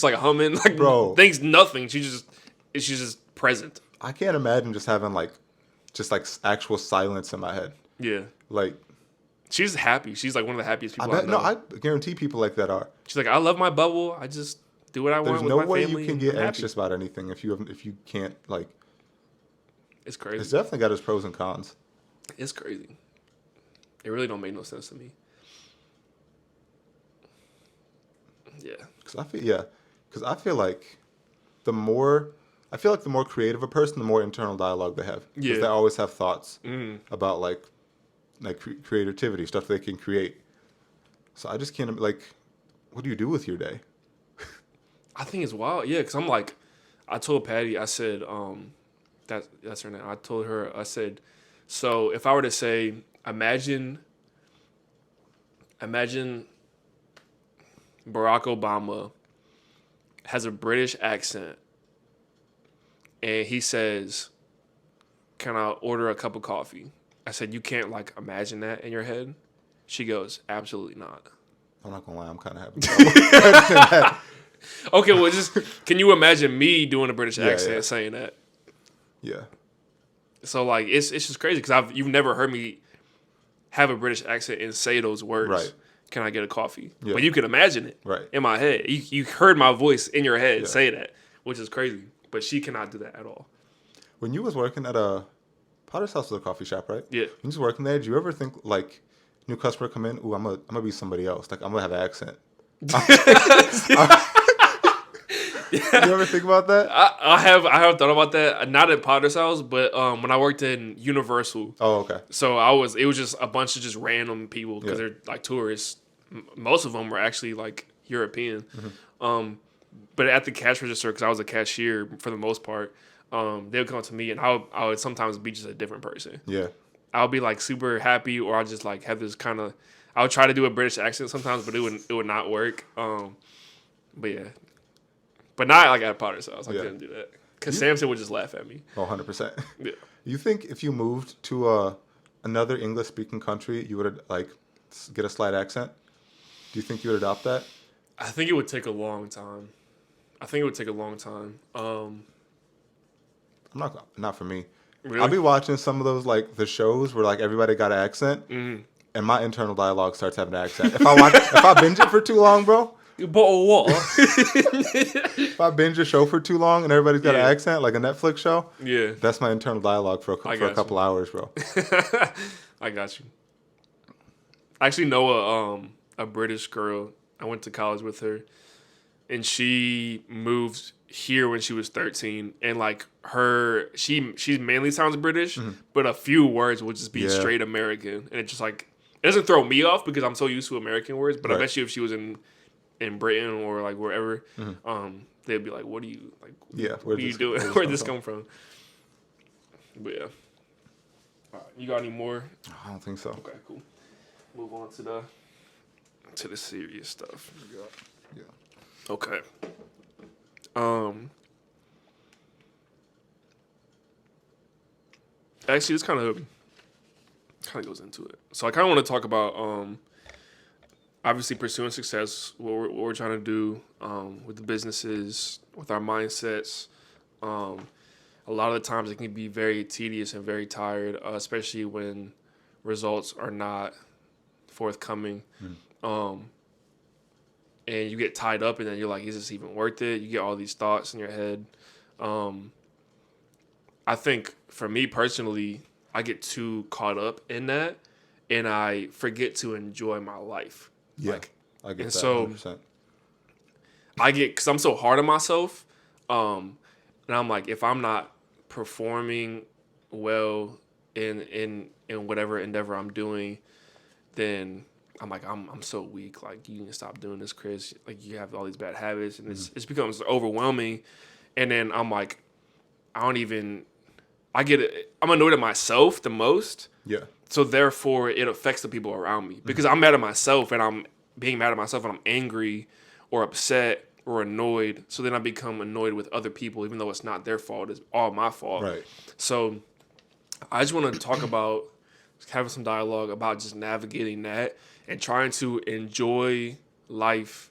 B: like humming, like thinks nothing. She's just present.
A: I can't imagine just having like actual silence in my head.
B: Yeah,
A: like
B: she's happy. She's like one of the happiest people I know.
A: No, I guarantee people like that are.
B: She's like, I love my bubble. I just do what I want.
A: There's no way you can get anxious about anything if you can't like.
B: It's crazy.
A: It's definitely got its pros and cons.
B: It's crazy. It really don't make no sense to me. Yeah. Because I feel like the more creative a person, the more internal dialogue they have. Because they always have thoughts about like creativity, stuff they can create. So I just can't like, what do you do with your day? I think it's wild. Yeah, because I'm like, I told Patty, I said, that's her name. I told her, I said, so if I were to say, imagine Barack Obama has a British accent and he says, can I order a cup of coffee? I said, you can't like imagine that in your head? She goes, absolutely not.
A: I'm not gonna lie, I'm kind of happy.
B: Okay, well, just can you imagine me doing a British accent saying that?
A: Yeah.
B: So like it's just crazy because you've never heard me have a British accent and say those words.
A: Right.
B: Can I get a coffee?
A: Yeah.
B: But you can imagine it.
A: Right.
B: In my head, you heard my voice in your head say that, which is crazy. But she cannot do that at all.
A: When you was working at Potter's House was a coffee shop, right?
B: Yeah.
A: When you was working there, did you ever think like new customer come in? Ooh, I'm gonna be somebody else. Like I'm gonna have an accent. You ever think about that?
B: I have thought about that. Not at Potter's House, but when I worked in Universal.
A: Oh, okay.
B: So it was just a bunch of just random people because they're like tourists. Most of them were actually like European. Mm-hmm. But at the cash register, because I was a cashier for the most part, they would come to me and I would sometimes be just a different person.
A: Yeah.
B: I'll be like super happy, or I'll just like have this kind of. I would try to do a British accent sometimes, but it would not work. But yeah. But not like at Potter's House. I couldn't do that. Because Samson would just laugh at me.
A: Oh, 100%.
B: Yeah.
A: You think if you moved to another English-speaking country, you would like get a slight accent? Do you think you would adopt that?
B: I think it would take a long time.
A: Not for me.
B: Really?
A: I'll be watching some of those like the shows where like everybody got an accent, and my internal dialogue starts having an accent. If I binge it for too long, bro.
B: But what?
A: If I binge a show for too long and everybody's got an accent, like a Netflix show, that's my internal dialogue for a couple hours, bro.
B: I got you. I actually know a British girl. I went to college with her, and she moved here when she was 13, and like she mainly sounds British, but a few words will just be straight American, and it just like it doesn't throw me off because I'm so used to American words. But I bet you if she was in Britain or like wherever, they'd be like, "What are you like?
A: Yeah,
B: what are you doing? Where'd this come from?" But yeah, all right, you got any more?
A: I don't think so.
B: Okay, cool. Move on to the serious stuff.
A: Yeah.
B: Okay. Actually, this kind of goes into it. So I kind of want to talk about obviously pursuing success, what we're trying to do with the businesses, with our mindsets. A lot of the times it can be very tedious and very tired, especially when results are not forthcoming. And you get tied up and then you're like, is this even worth it? You get all these thoughts in your head. I think for me personally, I get too caught up in that, and I forget to enjoy my life.
A: Yeah, I get
B: and
A: that.
B: So
A: 100%.
B: because I'm so hard on myself, and I'm like, if I'm not performing well in whatever endeavor I'm doing, then I'm like, I'm so weak. Like, you need to stop doing this, Chris. Like, you have all these bad habits, and it becomes overwhelming. And then I'm like, I'm annoyed at myself the most.
A: Yeah.
B: So therefore, it affects the people around me because I'm mad at myself, and I'm being mad at myself, and I'm angry or upset or annoyed. So then I become annoyed with other people, even though it's not their fault. It's all my fault.
A: Right.
B: So I just want to talk about having some dialogue about just navigating that and trying to enjoy life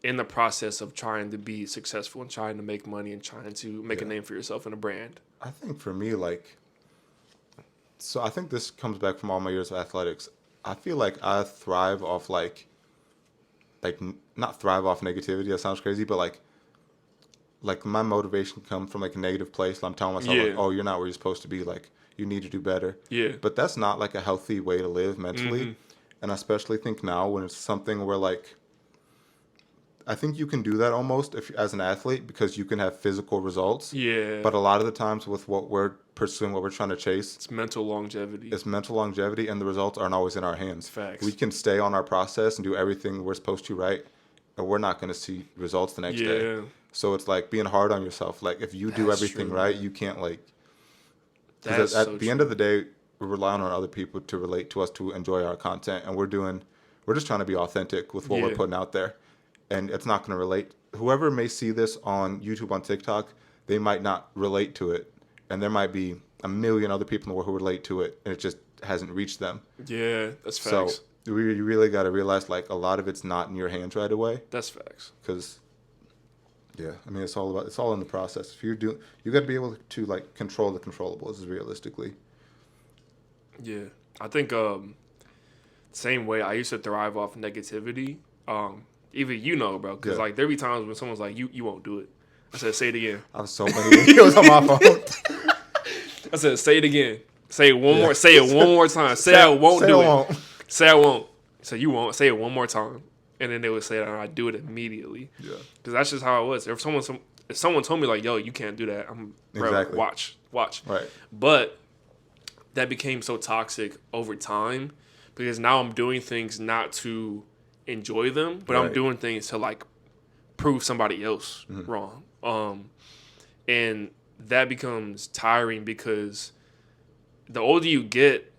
B: in the process of trying to be successful and trying to make money and trying to make a name for yourself and a brand.
A: I think for me, like, so I think this comes back from all my years of athletics. I feel like I thrive off not thrive off negativity. That sounds crazy, but like my motivation comes from like a negative place. I'm telling myself, like, oh, you're not where you're supposed to be. Like, you need to do better.
B: Yeah.
A: But that's not like a healthy way to live mentally. And I especially think now when it's something where like, I think you can do that almost as an athlete because you can have physical results.
B: Yeah.
A: But a lot of the times with what we're pursuing, what we're trying to chase,
B: It's mental longevity.
A: and the results aren't always in our hands.
B: Facts.
A: We can stay on our process and do everything we're supposed to right, and we're not going to see results the next day. So it's like being hard on yourself. Like if you do everything right, you can't like. Because at the end of the day, we're relying on other people to relate to us, to enjoy our content, and we're just trying to be authentic with what we're putting out there. And it's not going to relate. Whoever may see this on YouTube, on TikTok, they might not relate to it. And there might be a million other people in the world who relate to it, and it just hasn't reached them.
B: Yeah, that's facts.
A: So you really got to realize, like, a lot of it's not in your hands right away.
B: That's facts.
A: Because, yeah, I mean, it's all in the process. If you got to be able to, like, control the controllables realistically.
B: Yeah. I think same way I used to thrive off negativity. Even bro, because like there be times when someone's like, you won't do it. I said, say it again.
A: I have so many videos on my phone.
B: I said, say it again. Say it one more. Say it one more time. Say I won't do it. Say I won't. So you won't. Say it one more time, and then they would say it, and I do it immediately. Yeah. Because that's just how it was. If someone told me like, yo, you can't do that, exactly. Watch.
A: Right.
B: But that became so toxic over time because now I'm doing things not to enjoy them, but I'm doing things to like prove somebody else wrong. And that becomes tiring because the older you get,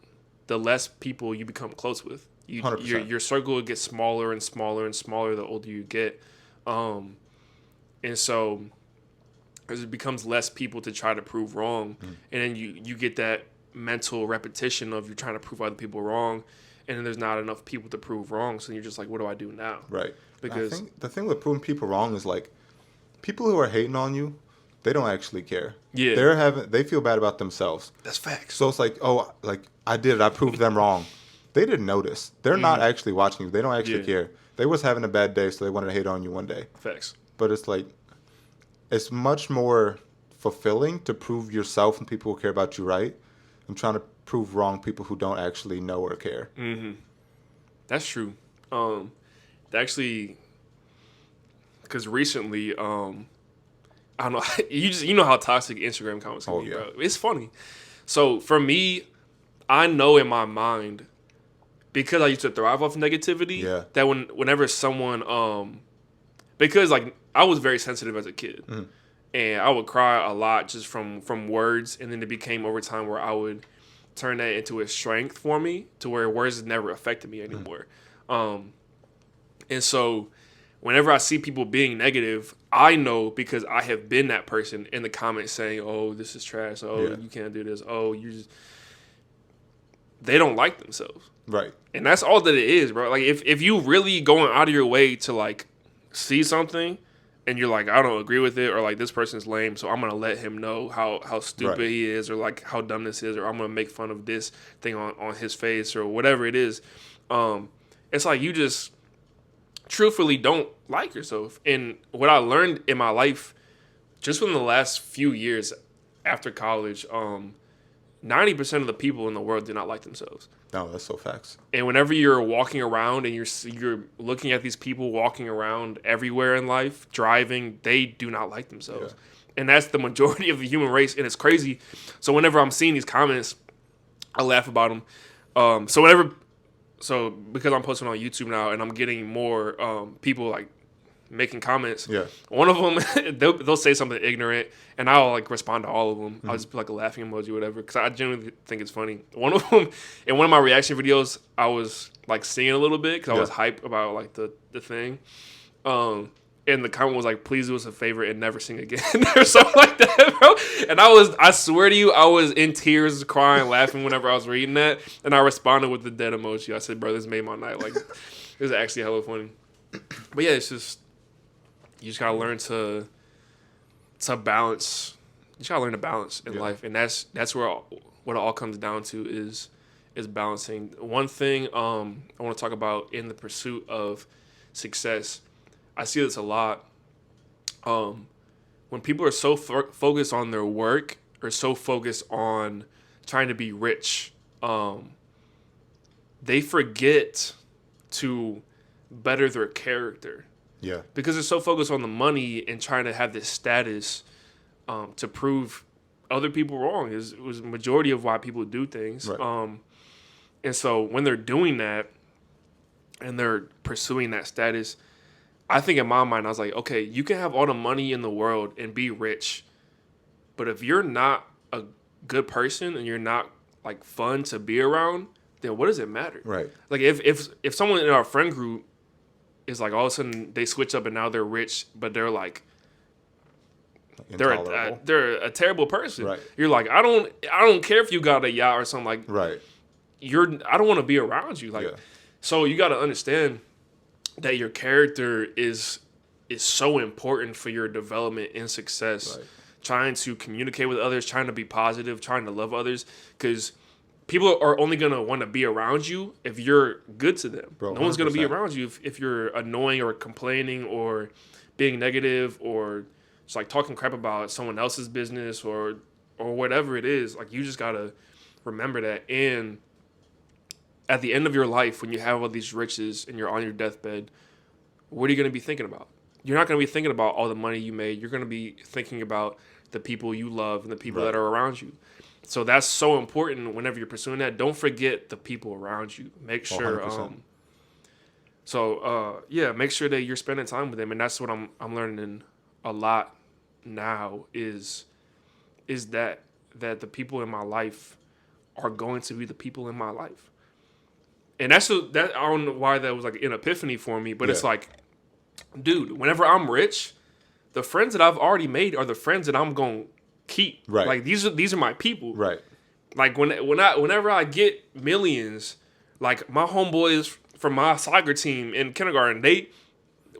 B: the less people you become close with. Your circle gets smaller and smaller and smaller the older you get. And so it becomes less people to try to prove wrong. And then you get that mental repetition of you're trying to prove other people wrong. And then there's not enough people to prove wrong, so you're just like, what do I do now?
A: Right.
B: Because
A: I think the thing with proving people wrong is like, people who are hating on you, they don't actually care. Yeah. They feel bad about themselves.
B: That's facts.
A: So it's like, oh, like I did it, I proved them wrong. They didn't notice. They're not actually watching you. They don't actually care. They was having a bad day, so they wanted to hate on you one day.
B: Facts.
A: But it's like, it's much more fulfilling to prove yourself and people who care about you right. I'm trying to prove wrong people who don't actually know or care.
B: That's true. Actually, because recently, I don't know, you know how toxic Instagram comments can be, bro. It's funny. So for me, I know in my mind, because I used to thrive off negativity, that whenever someone, because like I was very sensitive as a kid, and I would cry a lot just from words, and then it became over time where I would turn that into a strength for me to where words never affected me anymore. And so whenever I see people being negative, I know because I have been that person in the comments saying, oh, this is trash. Oh, you can't do this. Oh, they don't like themselves.
A: Right.
B: And that's all that it is, bro. Like if you really going out of your way to like see something and you're like, I don't agree with it, or like this person's lame, so I'm gonna let him know how stupid he is, or like how dumb this is, or I'm gonna make fun of this thing on his face, or whatever it is. It's like you just truthfully don't like yourself. And what I learned in my life, just within the last few years, after college, 90% of the people in the world do not like themselves.
A: No, that's so facts.
B: And whenever you're walking around and you're looking at these people walking around everywhere in life, driving, they do not like themselves. Yeah. And that's the majority of the human race, and it's crazy. So whenever I'm seeing these comments, I laugh about them. So because I'm posting on YouTube now and I'm getting more people like making comments.
A: Yeah.
B: One of them, they'll say something ignorant, and I'll like respond to all of them. I'll just be like a laughing emoji, or whatever, because I genuinely think it's funny. One of them, in one of my reaction videos, I was like singing a little bit because I was hyped about like the thing. And the comment was like, "Please do us a favor and never sing again," or something like that, bro. And I swear to you, I was in tears, crying, laughing whenever I was reading that. And I responded with the dead emoji. I said, "Bro, this made my night." Like, it was actually hella funny. But yeah, it's just, you just gotta learn to balance. You just gotta learn to balance in life, and that's where what it all comes down to is balancing. One thing I want to talk about in the pursuit of success. I see this a lot. When people are so focused on their work or so focused on trying to be rich, they forget to better their character.
A: Yeah. Because
B: they're so focused on the money and trying to have this status to prove other people wrong. It was the majority of why people do things.
A: Right.
B: And so when they're doing that and they're pursuing that status, I think in my mind, I was like, okay, you can have all the money in the world and be rich, but if you're not a good person and you're not like fun to be around, then what does it matter?
A: Right.
B: Like if someone in our friend group is like all of a sudden they switch up and now they're rich, but they're like they're a terrible person.
A: Right.
B: You're like, I don't care if you got a yacht or something, like
A: right.
B: I don't want to be around you. Like, so you got to understand that your character is so important for your development and success.
A: Right.
B: Trying to communicate with others, trying to be positive, trying to love others, because people are only going to want to be around you if you're good to them.
A: Bro,
B: no one's going to be around you if you're annoying or complaining or being negative or just like talking crap about someone else's business or whatever it is. Like, you just got to remember that. And at the end of your life, when you have all these riches and you're on your deathbed, what are you going to be thinking about? You're not going to be thinking about all the money you made. You're going to be thinking about the people you love and the people that are around you. So that's so important whenever you're pursuing that. Don't forget the people around you. Make sure.
A: 100%.
B: Make sure that you're spending time with them, and that's what I'm learning a lot now is that the people in my life are going to be the people in my life. And I don't know why that was like an epiphany for me, but it's like, dude, whenever I'm rich, the friends that I've already made are the friends that I'm going to keep.
A: Right.
B: Like, these are my people.
A: Right.
B: Like, whenever I get millions, like my homeboys from my soccer team in kindergarten,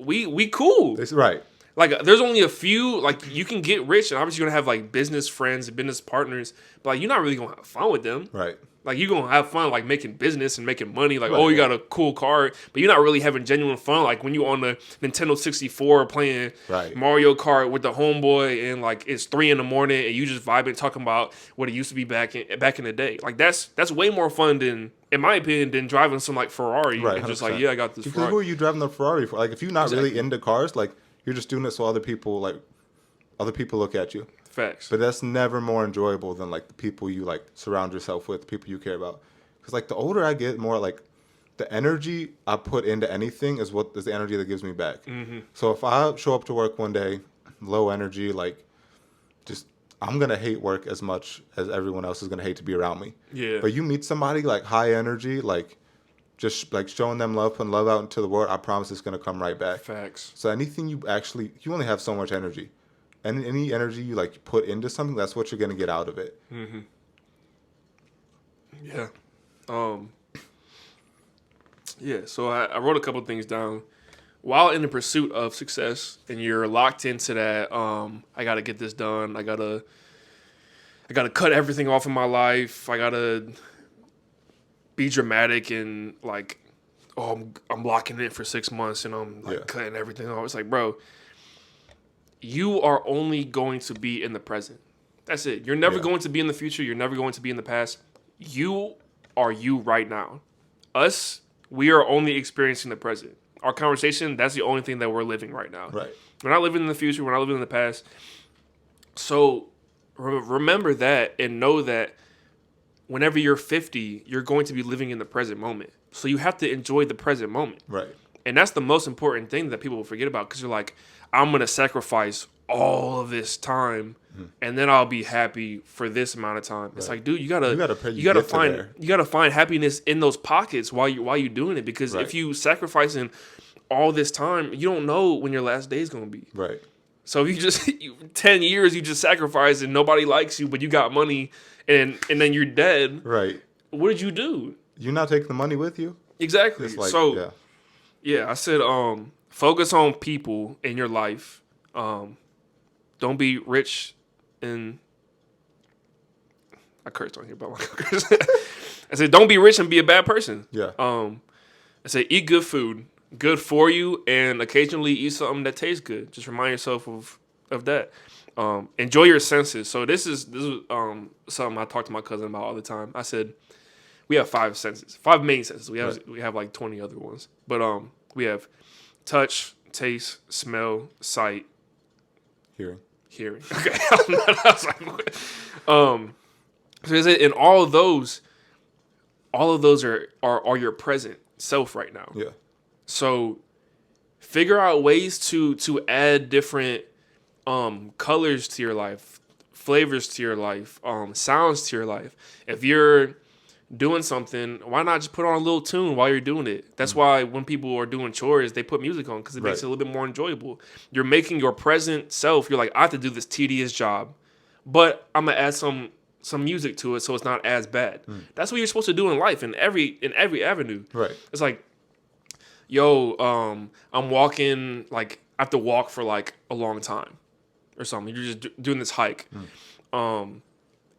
B: we cool.
A: That's right.
B: Like, there's only a few, like, you can get rich and obviously you're going to have like business friends and business partners, but like, you're not really going to have fun with them.
A: Right.
B: Like, you're going to have fun, like, making business and making money. Like, you got a cool car. But you're not really having genuine fun. Like, when you're on the Nintendo 64 playing Mario Kart with the homeboy and, like, it's 3 a.m. and you just vibing talking about what it used to be back in the day. Like, that's way more fun than, in my opinion, than driving some, like, Ferrari.
A: Right,
B: and just like, I got this Ferrari.
A: Who are you driving the Ferrari for? Like, if you're not really into cars, like, you're just doing it so other people look at you.
B: Facts.
A: But that's never more enjoyable than like the people you like surround yourself with, the people you care about. Because like the older I get, more like the energy I put into anything is the energy that gives me back. Mm-hmm. So if I show up to work one day, low energy, like just I'm gonna hate work as much as everyone else is gonna hate to be around me.
B: Yeah.
A: But you meet somebody like high energy, like just like showing them love, putting love out into the world, I promise it's gonna come right back.
B: Facts.
A: So anything you only have so much energy. And any energy you like put into something, that's what you're gonna get out of it.
B: Mm-hmm. Yeah. So I wrote a couple things down. While in the pursuit of success, and you're locked into that, I gotta get this done. I gotta cut everything off in my life. I gotta be dramatic and like, I'm locking it for 6 months and I'm like cutting everything off. It's like, bro, you are only going to be in the present. That's it. You're never going to be in the future. You're never going to be in the past. You are you right now. Us, we are only experiencing the present. Our conversation, that's the only thing that we're living right now.
A: Right.
B: We're not living in the future. We're not living in the past. So remember that and know that whenever you're 50, you're going to be living in the present moment. So you have to enjoy the present moment.
A: Right.
B: And that's the most important thing that people will forget about, because you're like, I'm going to sacrifice all of this time and then I'll be happy for this amount of time. Right. It's like, dude, you gotta find happiness in those pockets while you're doing it, because if you sacrificing all this time, you don't know when your last day is going to be.
A: Right.
B: So if you just 10 years you just sacrifice and nobody likes you, but you got money and then you're dead.
A: Right.
B: What did you do?
A: You're not taking the money with you.
B: Exactly. So yeah, I said focus on people in your life. Don't be rich and I cursed on here, but I said don't be rich and be a bad person.
A: Yeah.
B: I said eat good food, good for you, and occasionally eat something that tastes good. Just remind yourself of that. Enjoy your senses. So this is something I talk to my cousin about all the time. I said we have 5 senses, 5 main senses. We have like 20 other ones, but we have touch, taste, smell, sight,
A: hearing.
B: Okay. So is it, and all of those are your present self right now.
A: Yeah.
B: So figure out ways to add different colors to your life, flavors to your life, sounds to your life. If you're doing something, why not just put on a little tune while you're doing it? That's why when people are doing chores, they put music on, because it makes it a little bit more enjoyable. You're making your present self, you're like, I have to do this tedious job, but I'm gonna add some music to it so it's not as bad. That's what you're supposed to do in life, in every avenue.
A: Right.
B: It's like, yo, I'm walking, like I have to walk for like a long time or something. You're just doing this hike.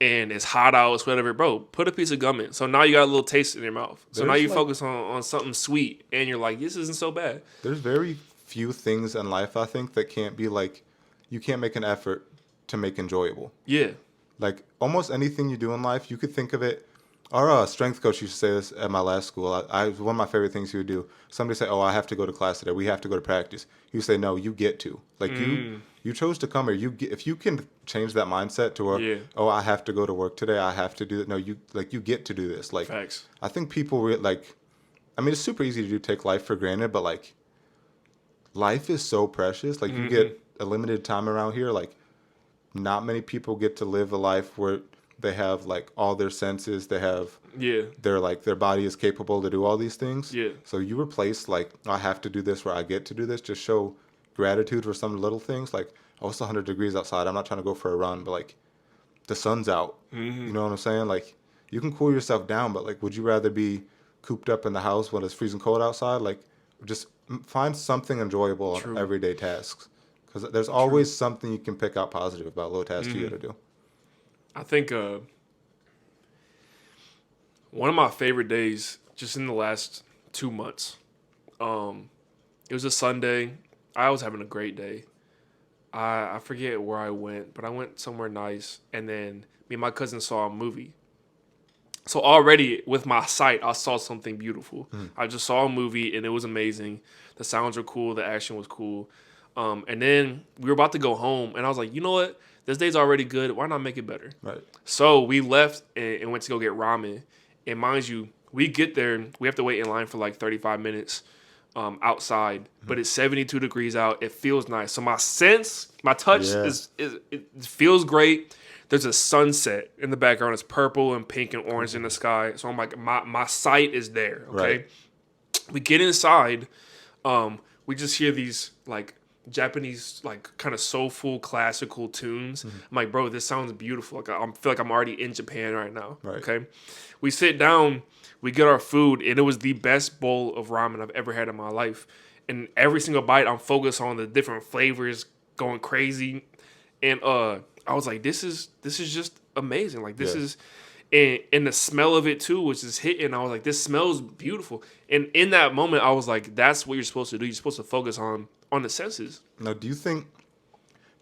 B: And it's hot out, it's whatever, bro, put a piece of gum in. So now you got a little taste in your mouth. So now you focus on something sweet, and you're like, this isn't so bad. There's
A: very few things in life, I think, that can't be like, you can't make an effort to make enjoyable.
B: Yeah.
A: Like, almost anything you do in life, you could think of it. Our strength coach used to say this at my last school. One of my favorite things he would do. Somebody say, oh, I have to go to class today. We have to go to practice. He would say, no, you get to. Like, you chose to come here. If you can change that mindset to where, oh, I have to go to work today. I have to do it. No, you get to do this. Like,
B: facts.
A: I think people it's super easy to take life for granted, but like, life is so precious. Like, you get a limited time around here. Like, not many people get to live a life where they have like all their senses. They have their body is capable to do all these things.
B: Yeah.
A: So you replace like, I have to do this where I get to do this. Just show gratitude for some little things. Like, oh, it's 100 degrees outside. I'm not trying to go for a run, but like, the sun's out. You know what I'm saying? Like, you can cool yourself down, but like, would you rather be cooped up in the house when it's freezing cold outside? Like, just find something enjoyable on everyday tasks, because there's always something you can pick out positive about little tasks you got to do.
B: I think one of my favorite days just in the last 2 months, it was a Sunday. I was having a great day. I forget where I went, but I went somewhere nice, and then me and my cousin saw a movie. So already with my sight, I saw something beautiful. I just saw a movie, and it was amazing. The sounds were cool. The action was cool. And then we were about to go home, and I was like, you know what? This day's already good. Why not make it better?
A: Right.
B: So we left and went to go get ramen. And mind you, we get there, we have to wait in line for like 35 minutes outside. But it's 72 degrees out. It feels nice. So my touch it feels great. There's a sunset in the background. It's purple and pink and orange in the sky. So I'm like, my sight is there. Okay. Right. We get inside. We just hear these like Japanese, like kind of soulful classical tunes. I'm like, bro, this sounds beautiful. Like, I feel like I'm already in Japan right now. Right. Okay. We sit down, we get our food, and it was the best bowl of ramen I've ever had in my life. And every single bite, I'm focused on the different flavors, going crazy. And I was like, this is just amazing. Like, this is, and the smell of it too was just hitting. I was like, this smells beautiful. And in that moment, I was like, that's what you're supposed to do. You're supposed to focus on the senses.
A: Now, do you think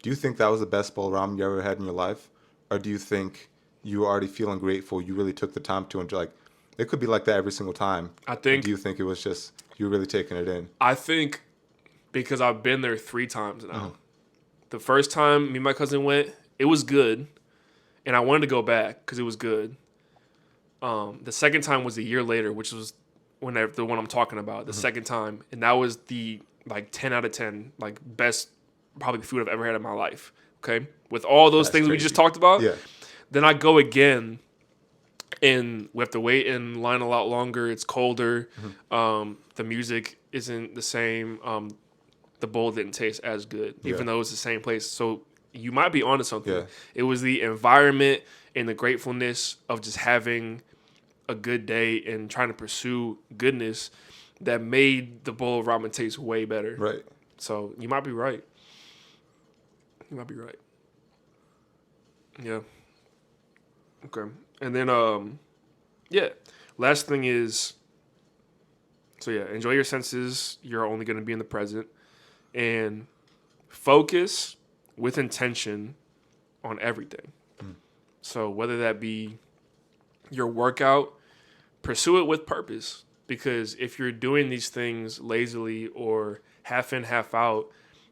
A: that was the best bowl of ramen you ever had in your life? or do you think you already feeling grateful? You really took the time to enjoy. Like, it could be like that every single time.
B: I think.
A: Or do you think it was just you really taking it in?
B: I think because I've been there 3 times now. The first time me and my cousin went, it was good, and I wanted to go back because it was good. The second time was a year later, which was the one I'm talking about. The second time, and that was the 10 out of 10 best probably food I've ever had in my life. Okay, with all those things we just talked about.
A: Yeah.
B: Then I go again, and we have to wait in line a lot longer. It's colder. The music isn't the same. The bowl didn't taste as good, even though it's the same place. So you might be onto something. Yeah. It was the environment and the gratefulness of just having a good day and trying to pursue goodness that made the bowl of ramen taste way better.
A: Right.
B: So you might be right. You might be right. Yeah. Okay. And then, last thing is, enjoy your senses. You're only going to be in the present. And focus with intention on everything. So whether that be your workout, pursue it with purpose. Because if you're doing these things lazily or half in, half out,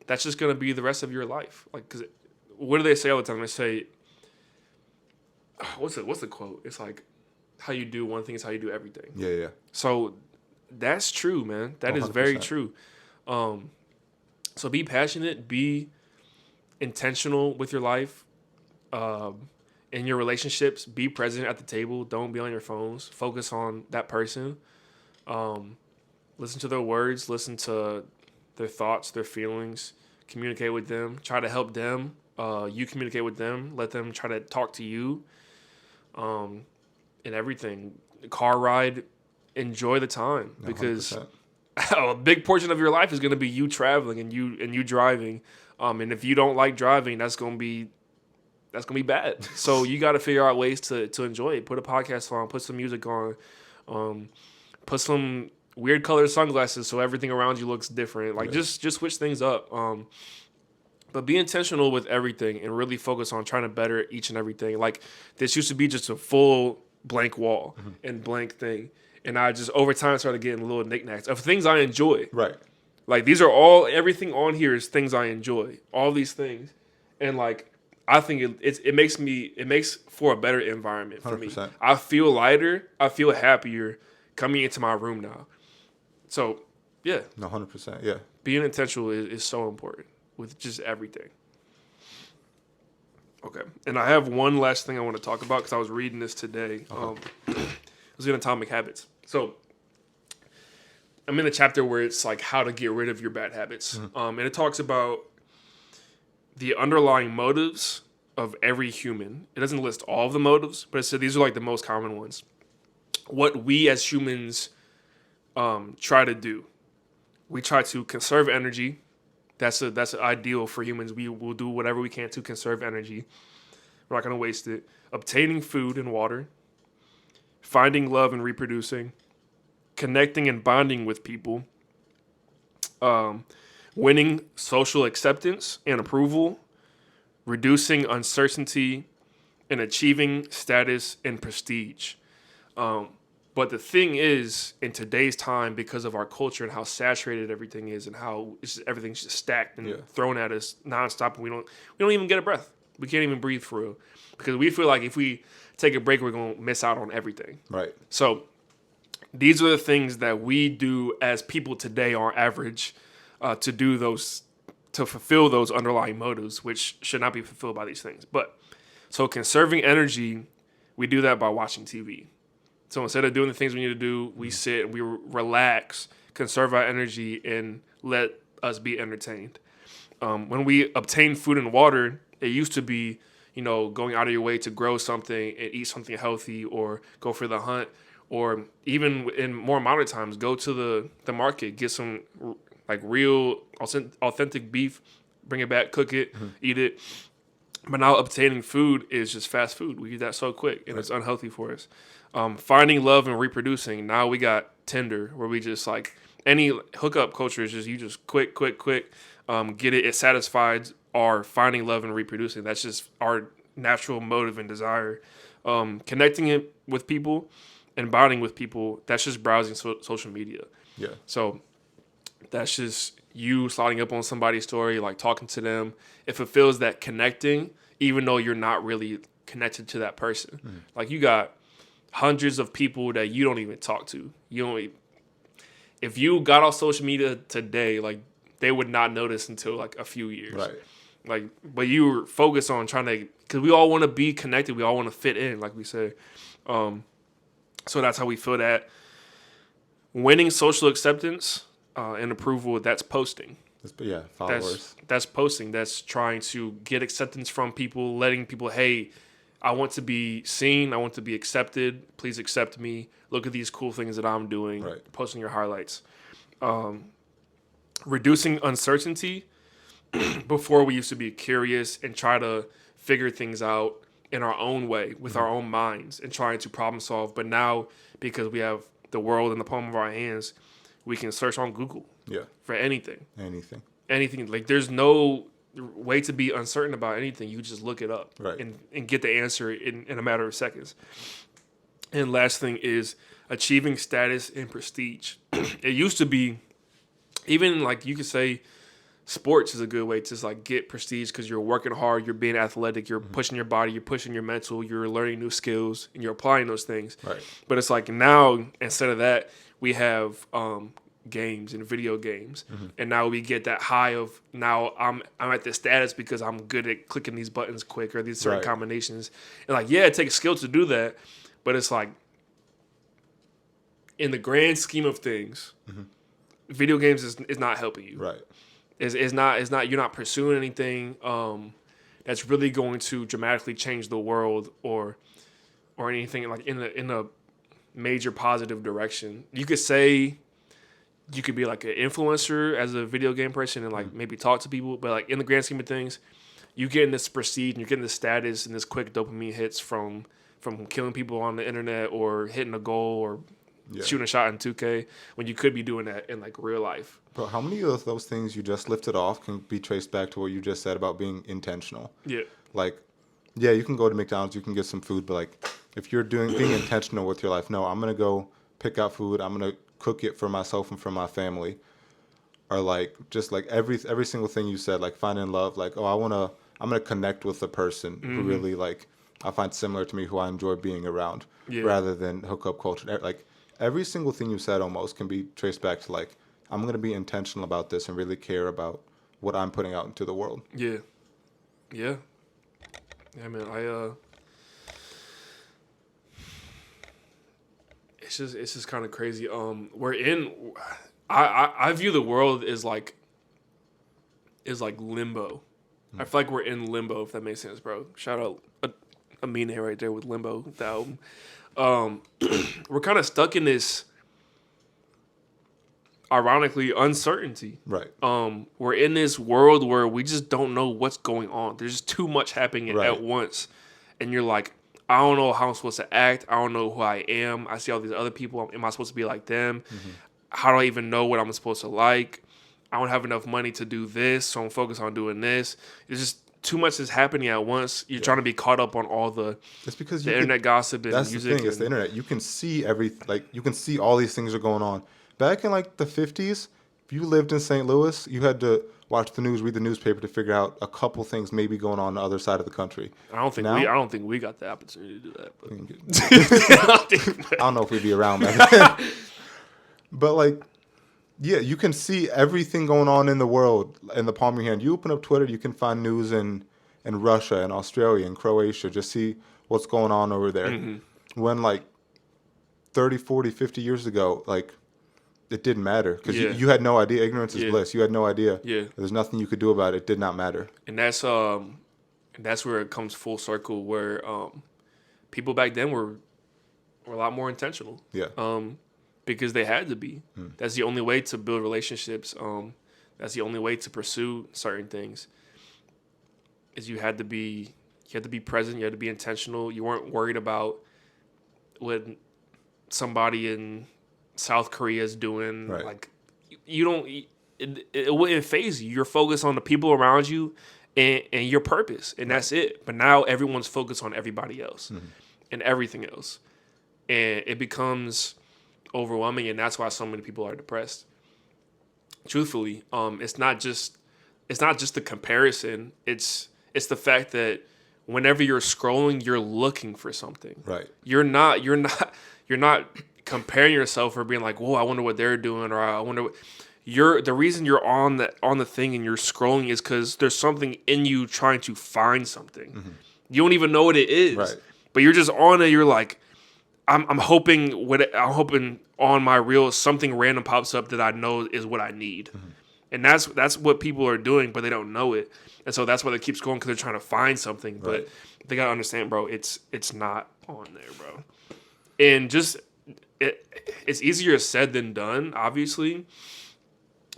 B: that's just going to be the rest of your life. Like, because what do they say all the time? They say, what's the quote? It's like, how you do one thing is how you do everything.
A: Yeah.
B: So that's true, man. That 100%. Is very true. So be passionate, be intentional with your life, in your relationships. Be present at the table. Don't be on your phones. Focus on that person. Listen to their words. Listen to their thoughts, their feelings. Communicate with them. Try to help them. You communicate with them. Let them try to talk to you. And everything. Car ride. Enjoy the time because 100%. A big portion of your life is going to be you traveling and you driving. And if you don't like driving, that's going to be bad. So you got to figure out ways to enjoy it. Put a podcast on, put some music on, put some weird colored sunglasses so everything around you looks different. Like just switch things up. But be intentional with everything and really focus on trying to better each and everything. Like this used to be just a full blank wall and blank thing. And I just over time started getting little knickknacks of things I enjoy.
A: Right.
B: Like these are everything on here is things I enjoy. All these things. And like I think it makes for a better environment for 100%. Me. I feel lighter. I feel happier coming into my room now. So yeah.
A: No, 100%. Yeah.
B: Being intentional is so important with just everything. Okay. And I have one last thing I want to talk about because I was reading this today. It was in Atomic Habits. So I'm in a chapter where it's like how to get rid of your bad habits. And it talks about the underlying motives of every human. It doesn't list all of the motives, but it said these are like the most common ones. What we as humans try to do. We try to conserve energy. That's an ideal for humans. We will do whatever we can to conserve energy. We're not going to waste it. Obtaining food and water. Finding love and reproducing, connecting and bonding with people, winning social acceptance and approval, reducing uncertainty, and achieving status and prestige. But the thing is, in today's time, because of our culture and how saturated everything is and how everything's just stacked and thrown at us nonstop, and we don't even get a breath. We can't even breathe for real because we feel like if we take a break, we're going to miss out on everything.
A: Right.
B: So these are the things that we do as people today on average to fulfill those underlying motives, which should not be fulfilled by these things. But so conserving energy, we do that by watching TV. So instead of doing the things we need to do, we sit and we relax, conserve our energy, and let us be entertained. When we obtain food and water, it used to be, going out of your way to grow something and eat something healthy or go for the hunt, or even in more modern times, go to the market, get some like real authentic beef, bring it back, cook it, eat it. But now obtaining food is just fast food. We eat that so quick, and it's unhealthy for us. Finding love and reproducing. Now we got Tinder, where we just like any hookup culture is just you just quick, get it. It satisfies our finding love and reproducing. That's just our natural motive and desire. Connecting it with people and bonding with people, that's just browsing social media.
A: Yeah.
B: So that's just you sliding up on somebody's story, like talking to them. It fulfills that connecting, even though you're not really connected to that person. Mm-hmm. Like you got hundreds of people that you don't even talk to. If you got off social media today, like they would not notice until like a few years.
A: Right.
B: Like, but you were focused on trying to, because we all want to be connected. We all want to fit in, like we say. So that's how we feel that winning social acceptance and approval, that's posting.
A: Followers.
B: That's posting. That's trying to get acceptance from people, letting people, hey, I want to be seen. I want to be accepted. Please accept me. Look at these cool things that I'm doing.
A: Right.
B: Posting your highlights. Reducing uncertainty. Before we used to be curious and try to figure things out in our own way with our own minds and trying to problem solve. But now, because we have the world in the palm of our hands, we can search on Google for anything. Anything. Like there's no way to be uncertain about anything. You just look it up and get the answer in a matter of seconds. And last thing is achieving status and prestige. It used to be, even like you could say, sports is a good way to just like get prestige because you're working hard, you're being athletic, you're pushing your body, you're pushing your mental, you're learning new skills, and you're applying those things.
A: Right.
B: But it's like now, instead of that, we have games and video games, and now we get that high of now I'm at this status because I'm good at clicking these buttons quick or these certain combinations. And like, yeah, it takes skill to do that, but it's like in the grand scheme of things, video games is not helping you.
A: Right.
B: It's not. You're not pursuing anything that's really going to dramatically change the world or anything like in a major positive direction. You could say you could be like an influencer as a video game person and like maybe talk to people, but like in the grand scheme of things, you getting this prestige and you're getting this status and this quick dopamine hits from killing people on the internet or hitting a goal or shooting a shot in 2K when you could be doing that in like real life.
A: But how many of those things you just lifted off can be traced back to what you just said about being intentional?
B: Yeah.
A: Like, yeah, you can go to McDonald's, you can get some food, but like if you're being intentional with your life, no, I'm going to go pick out food, I'm going to cook it for myself and for my family. Or like just like every single thing you said, like finding love, like, oh, I'm going to connect with a person who really like I find similar to me, who I enjoy being around, rather than hookup culture. Like every single thing you said almost can be traced back to like, I'm going to be intentional about this and really care about what I'm putting out into the world. Yeah.
B: Yeah. Yeah, man. It's just kind of crazy. I view the world as like limbo. I feel like we're in limbo, if that makes sense, bro. Shout out Amina right there with Limbo, the album. We're kind of stuck in this, ironically, uncertainty.
A: Right.
B: We're in this world where we just don't know what's going on. There's just too much happening at once. And you're like, I don't know how I'm supposed to act. I don't know who I am. I see all these other people. Am I supposed to be like them? How do I even know what I'm supposed to like? I don't have enough money to do this, so I'm focused on doing this. It's just too much is happening at once. You're trying to be caught up on all the internet gossip and music.
A: That's the thing. It's the internet. You can see you can see all these things are going on. Back in like the 50s, if you lived in St. Louis, you had to watch the news, read the newspaper to figure out a couple things maybe going on the other side of the country.
B: I don't think we got the opportunity to do that. But.
A: I don't know if we'd be around back then. But like, yeah, you can see everything going on in the world in the palm of your hand. You open up Twitter, you can find news in Russia and Australia and Croatia. Just see what's going on over there. When like 30, 40, 50 years ago, like it didn't matter because you had no idea. Ignorance is bliss. You had no idea. Yeah. There's nothing you could do about it. It did not matter.
B: And that's where it comes full circle where people back then were a lot more intentional. Yeah. Because they had to be. That's the only way to build relationships. That's the only way to pursue certain things. Is you had to be present. You had to be intentional. You weren't worried about what somebody in South Korea is doing. Right. Like you don't. It wouldn't faze you. You're focused on the people around you and your purpose, and that's it. But now everyone's focused on everybody else and everything else, and it becomes overwhelming, and that's why so many people are depressed. Truthfully, it's not just the comparison. It's the fact that whenever you're scrolling, you're looking for something.
A: Right.
B: You're not comparing yourself or being like, "Whoa, I wonder what they're doing," or "I wonder what." The reason you're on the thing and you're scrolling is because there's something in you trying to find something. You don't even know what it is,
A: right.
B: but you're just on it. You're like, I'm hoping on my reel something random pops up that I know is what I need, and that's what people are doing, but they don't know it, and so that's why they keep scrolling because they're trying to find something.
A: Right.
B: But they gotta understand, bro. It's not on there, bro, and just it's easier said than done, obviously.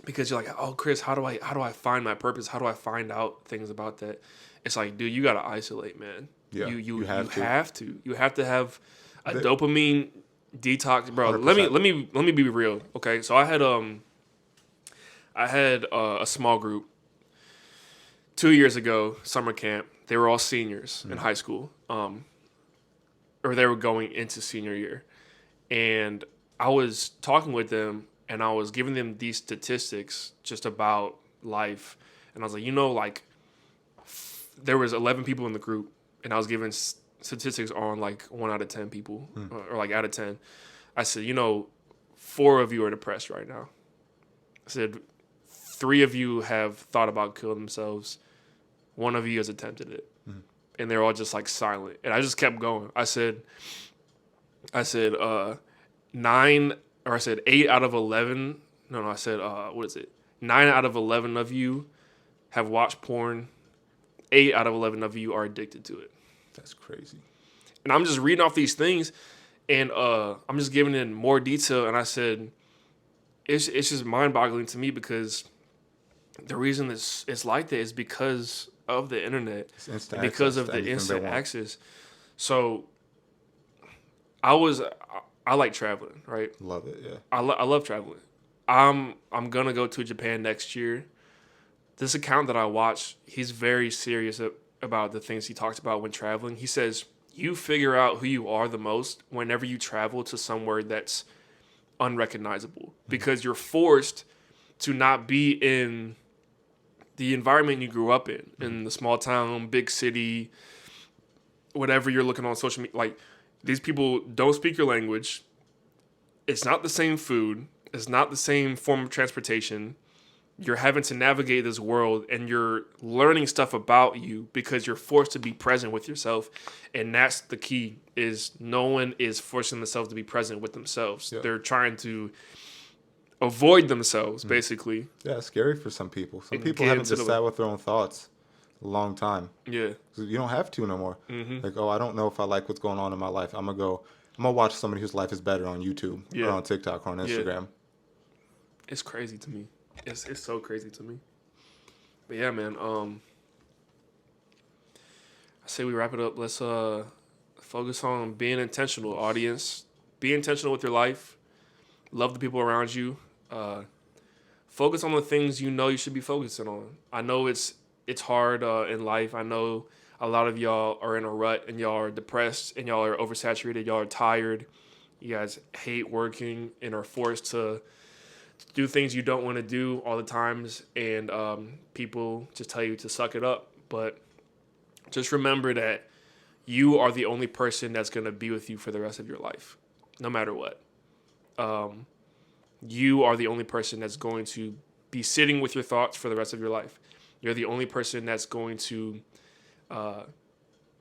B: Because you're like, oh, Chris, how do I find my purpose? How do I find out things about that? It's like, dude, you gotta isolate, man.
A: Yeah,
B: you have to. You have to have a dopamine detox, bro.
A: 100%.
B: Let me be real, okay? So I had a small group 2 years ago, summer camp. They were all seniors in high school, or they were going into senior year, and I was talking with them. And I was giving them these statistics just about life. And I was like, like, there was 11 people in the group. And I was giving statistics on, like, 1 out of 10 people. Or, like, out of 10. I said, 4 of you are depressed right now. I said, 3 of you have thought about killing themselves. 1 of you has attempted it. And they're all just, like, silent. And I just kept going. I said, 8 out of 11. No, I said, what is it? 9 out of 11 of you have watched porn. 8 out of 11 of you are addicted to it.
A: That's crazy.
B: And I'm just reading off these things, and I'm just giving it more detail. And I said, it's just mind-boggling to me because the reason it's like that is because of the internet, because of the instant access. So I like traveling, right?
A: Love it, yeah.
B: I love traveling. I'm gonna go to Japan next year. This account that I watch, he's very serious about the things he talks about when traveling. He says you figure out who you are the most whenever you travel to somewhere that's unrecognizable because you're forced to not be in the environment you grew up in the small town, big city, whatever you're looking on social media, like. These people don't speak your language. It's not the same food. It's not the same form of transportation. You're having to navigate this world and you're learning stuff about you because you're forced to be present with yourself. And that's the key is no one is forcing themselves to be present with themselves. Yeah. They're trying to avoid themselves, basically.
A: Yeah, it's scary for some people. Some people haven't just sat with their own thoughts a long time.
B: Yeah.
A: You don't have to no more. Like, I don't know if I like what's going on in my life. I'm gonna watch somebody whose life is better on YouTube or on TikTok or on Instagram. Yeah.
B: It's crazy to me. It's so crazy to me. But yeah, man, I say we wrap it up. Let's focus on being intentional, audience. Be intentional with your life. Love the people around you. Focus on the things you should be focusing on. I know it's hard in life. I know a lot of y'all are in a rut and y'all are depressed and y'all are oversaturated. Y'all are tired. You guys hate working and are forced to do things you don't want to do all the times. And people just tell you to suck it up. But just remember that you are the only person that's going to be with you for the rest of your life, no matter what. You are the only person that's going to be sitting with your thoughts for the rest of your life. You're the only person that's going to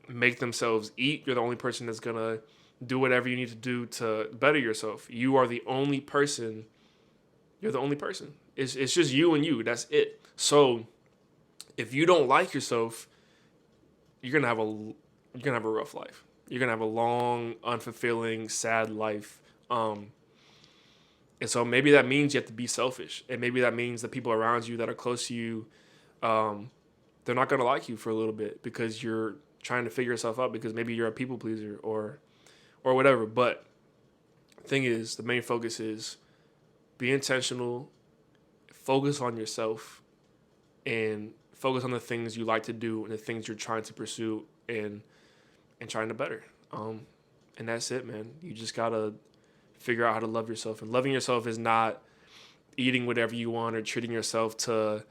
B: make themselves eat. You're the only person that's going to do whatever you need to do to better yourself. You are the only person. You're the only person. It's just you and you. That's it. So if you don't like yourself, you're going to have a rough life. You're going to have a long, unfulfilling, sad life. And so maybe that means you have to be selfish. And maybe that means the people around you that are close to you, they're not going to like you for a little bit because you're trying to figure yourself out because maybe you're a people pleaser or whatever. But the thing is, the main focus is be intentional, focus on yourself, and focus on the things you like to do and the things you're trying to pursue and trying to better. And that's it, man. You just gotta figure out how to love yourself. And loving yourself is not eating whatever you want or treating yourself to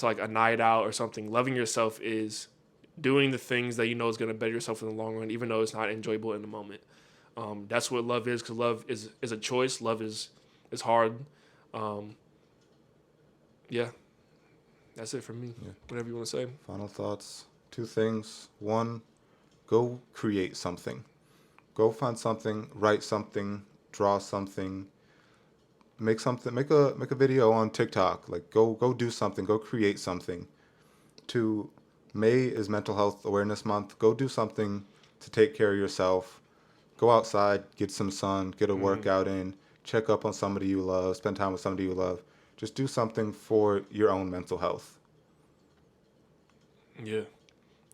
B: like a night out or something. Loving yourself is doing the things that you know is gonna better yourself in the long run, even though it's not enjoyable in the moment. That's what love is, because love is a choice. Love is hard. Yeah. That's it for me. Yeah. Whatever you want to say.
A: Final thoughts. 2 things. 1, go create something. Go find something, write something, draw something, make a video on TikTok. Like go do something, go create something. 2, May is Mental Health Awareness Month. Go do something to take care of yourself. Go outside, get some sun, get a workout in, check up on somebody you love, spend time with somebody you love. Just do something for your own mental health.
B: Yeah.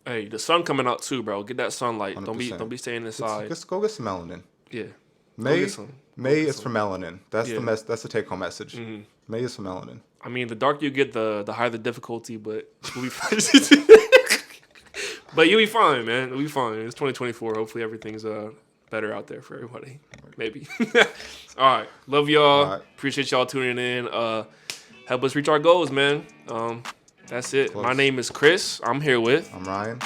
B: Hey, the sun coming out too, bro. Get that sunlight.
A: 100%.
B: Don't be staying inside.
A: Just go get some melanin.
B: Yeah.
A: May is for melanin. That's that's the take home message.
B: Mm-hmm.
A: May is for melanin.
B: I mean, the darker you get, the higher the difficulty, but you'll be fine. But you'll be fine, man. You'll be fine. It's 2024. Hopefully everything's better out there for everybody. Maybe. All right. Love y'all. All right. Appreciate y'all tuning in. Help us reach our goals, man. That's it. Close. My name is Chris. I'm here with...
A: I'm Ryan.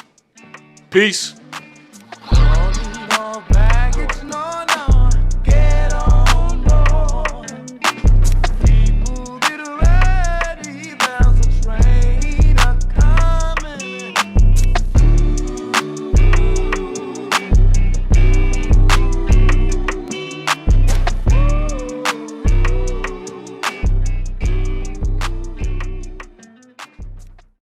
B: Peace.